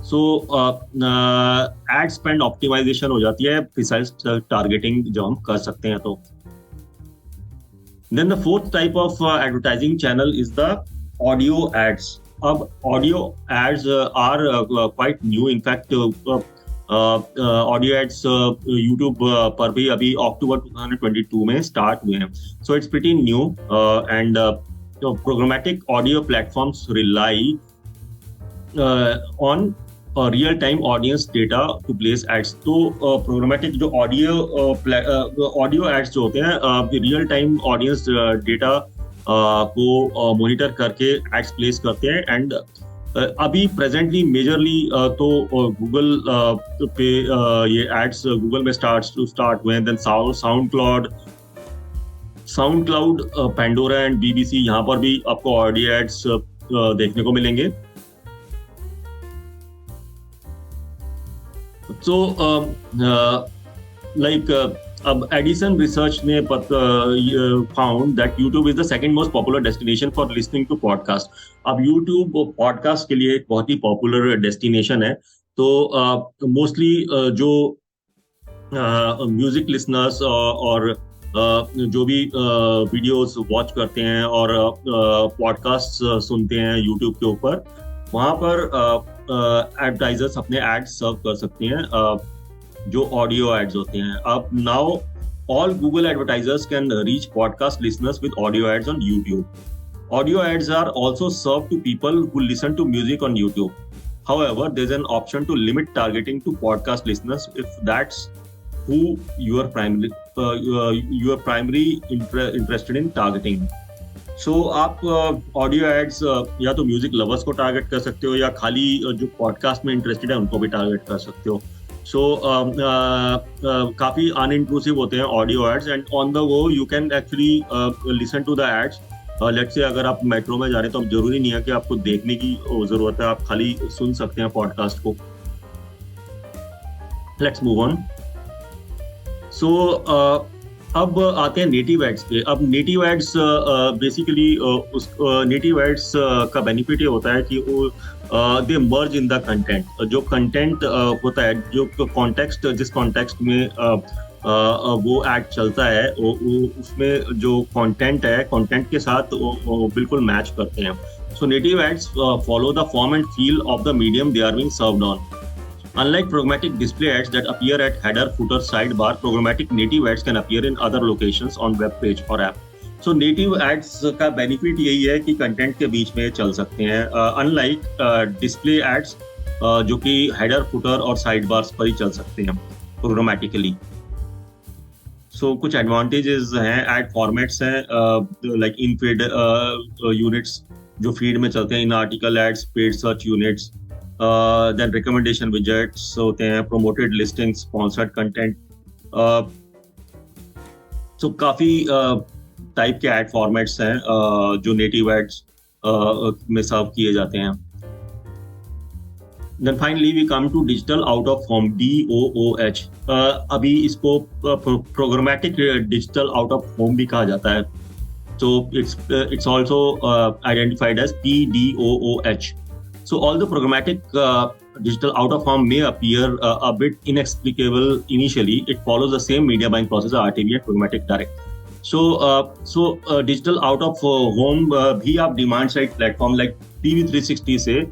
So ad spend optimisation हो जाती है प्रिसाइज टारगेटिंग जो हम कर सकते हैं. तो then the fourth type of advertising channel is the audio ads. अब audio ads are quite new. In fact audio ads YouTube पर भी अभी अक्टूबर 2022 में स्टार्ट हुए हैं. So it's pretty new, and programmatic audio platforms rely on real time audience data to place ads. तो programmatic जो ऑडियो एड्स जो होते हैं, रियल टाइम ऑडियंस डेटा को मॉनिटर करके एड्स प्लेस करते हैं. एंड अभी प्रेजेंटली मेजरली तो गूगल पे ये एड्स गूगल में स्टार्ट हुए हैं. Then SoundCloud, Pandora and BBC, यहाँ पर भी आपको ऑडियो एड्स देखने को मिलेंगे. So, अब एडिसन रिसर्च ने found that YouTube is the second most popular destination for listening to podcast. अब यूट्यूब पॉडकास्ट के लिए एक बहुत ही पॉपुलर डेस्टिनेशन है. तो मोस्टली जो म्यूजिक लिसनर्स और जो भी वीडियोस वॉच करते हैं और पॉडकास्ट सुनते हैं यूट्यूब के ऊपर, वहाँ पर एडवर्टाइजर्स अपने एड्स सर्व कर सकते हैं, जो ऑडियो एड्स होते हैं. अब now all Google advertisers can reach podcast listeners with audio ads on YouTube. Audio ads are also served to people who listen to music on YouTube. However, there's an option to limit targeting to podcast listeners if that's who you are primarily interested in targeting. So आप audio ads या तो music lovers को target कर सकते हो, या खाली जो पॉडकास्ट में इंटरेस्टेड है उनको भी टारगेट कर सकते हो. सो काफ़ी अनइंट्रूसिव होते हैं audio ads, and on the go you can actually listen to the ads. Let's say अगर आप मेट्रो में जा रहे हैं, तो अब जरूरी नहीं है कि आपको देखने की जरूरत है, आप खाली सुन सकते हैं पॉडकास्ट को. Let's move on. सो अब आते हैं नेटिव एड्स पे. अब नेटिव एड्स बेसिकली उस नेटिव एड्स का बेनिफिट ये होता है कि वो दे मर्ज इन द कंटेंट. जो कंटेंट होता है, जो कॉन्टेक्स्ट, जिस कॉन्टेक्स्ट में वो एड चलता है, वो उसमें जो कंटेंट है, कंटेंट के साथ वो बिल्कुल मैच करते हैं. So native ads follow the form and feel of the medium they are being served on. Unlike programmatic display ads that appear at header, footer, sidebar, programmatic native ads can appear in other locations on web page or app. So native ads का benefit यही है कि content के बीच में चल सकते हैं, unlike display ads जो कि header, footer और sidebars पर ही चल सकते हैं programmatically. So कुछ advantages हैं, ad formats हैं, like in-feed units, जो फीड में चलते हैं, in article ads, paid search units, then recommendation widgets होते हैं, promoted listing, sponsored content. So काफ़ी टाइप के एड फॉर्मेट्स हैं जो नेटिव एड्स में सर्व किए जाते हैं। Then finally we come to digital out of home, DOOH. अभी इसको programmatic digital out of home भी कहा जाता है. So it's also identified as PDOOH. So although programmatic digital out of home may appear a bit inexplicable initially, it follows the same media buying process as RTV and programmatic direct. So digital out of home भी आप demand side platform like TV360 से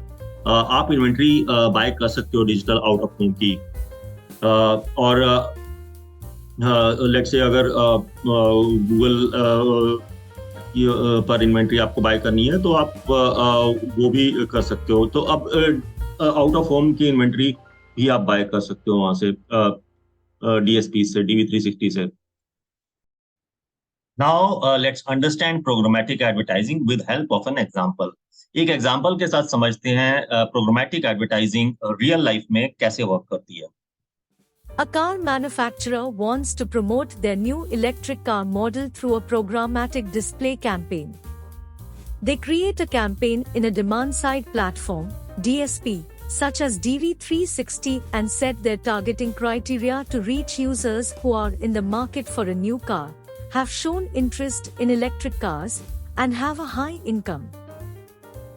आप inventory bye कर सकते हो digital out of home की। और let's say अगर गूगल पर इन्वेंट्री आपको बाय करनी है तो आप वो भी कर सकते हो। तो अब आउट ऑफ होम की इन्वेंट्री भी आप बाय कर सकते हो वहां से, DSP से, TV360 से। Now let's understand programmatic advertising with help of an example. एक एग्जाम्पल के साथ समझते हैं प्रोग्रामेटिक एडवर्टाइजिंग रियल लाइफ में कैसे वर्क करती है। A car manufacturer wants to promote their new electric car model through a programmatic display campaign. They create a campaign in a demand-side platform, DSP, such as DV360, and set their targeting criteria to reach users who are in the market for a new car, have shown interest in electric cars, and have a high income.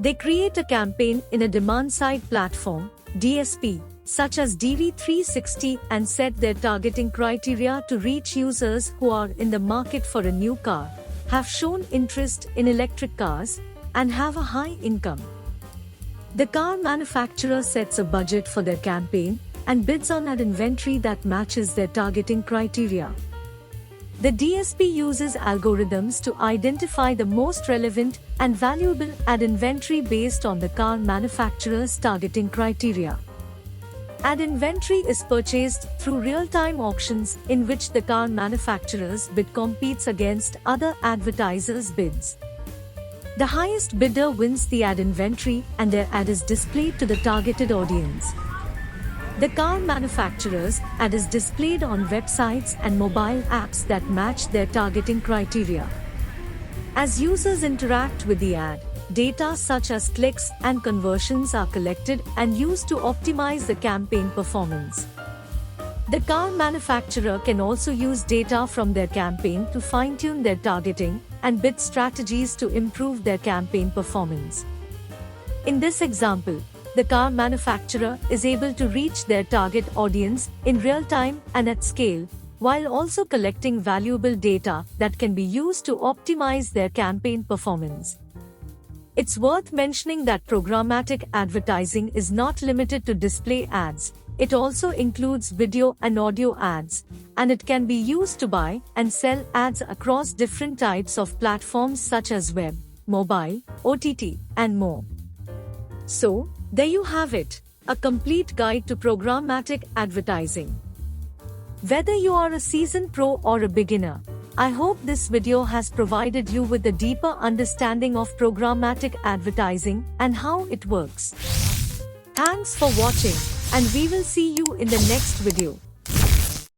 They create a campaign in a demand-side platform, DSP, such as DV360, and set their targeting criteria to reach users who are in the market for a new car, have shown interest in electric cars, and have a high income. The car manufacturer sets a budget for their campaign and bids on ad inventory that matches their targeting criteria. The DSP uses algorithms to identify the most relevant and valuable ad inventory based on the car manufacturer's targeting criteria. Ad inventory is purchased through real-time auctions in which the car manufacturer's bid competes against other advertisers' bids. The highest bidder wins the ad inventory and their ad is displayed to the targeted audience. The car manufacturer's ad is displayed on websites and mobile apps that match their targeting criteria. As users interact with the ad, data such as clicks and conversions are collected and used to optimize the campaign performance. The car manufacturer can also use data from their campaign to fine-tune their targeting and bid strategies to improve their campaign performance. In this example, the car manufacturer is able to reach their target audience in real time and at scale, while also collecting valuable data that can be used to optimize their campaign performance. It's worth mentioning that programmatic advertising is not limited to display ads. It also includes video and audio ads, and it can be used to buy and sell ads across different types of platforms such as web, mobile, OTT, and more. So, there you have it, a complete guide to programmatic advertising. Whether you are a seasoned pro or a beginner, I hope this video has provided you with a deeper understanding of programmatic advertising and how it works. Thanks for watching, and we will see you in the next video.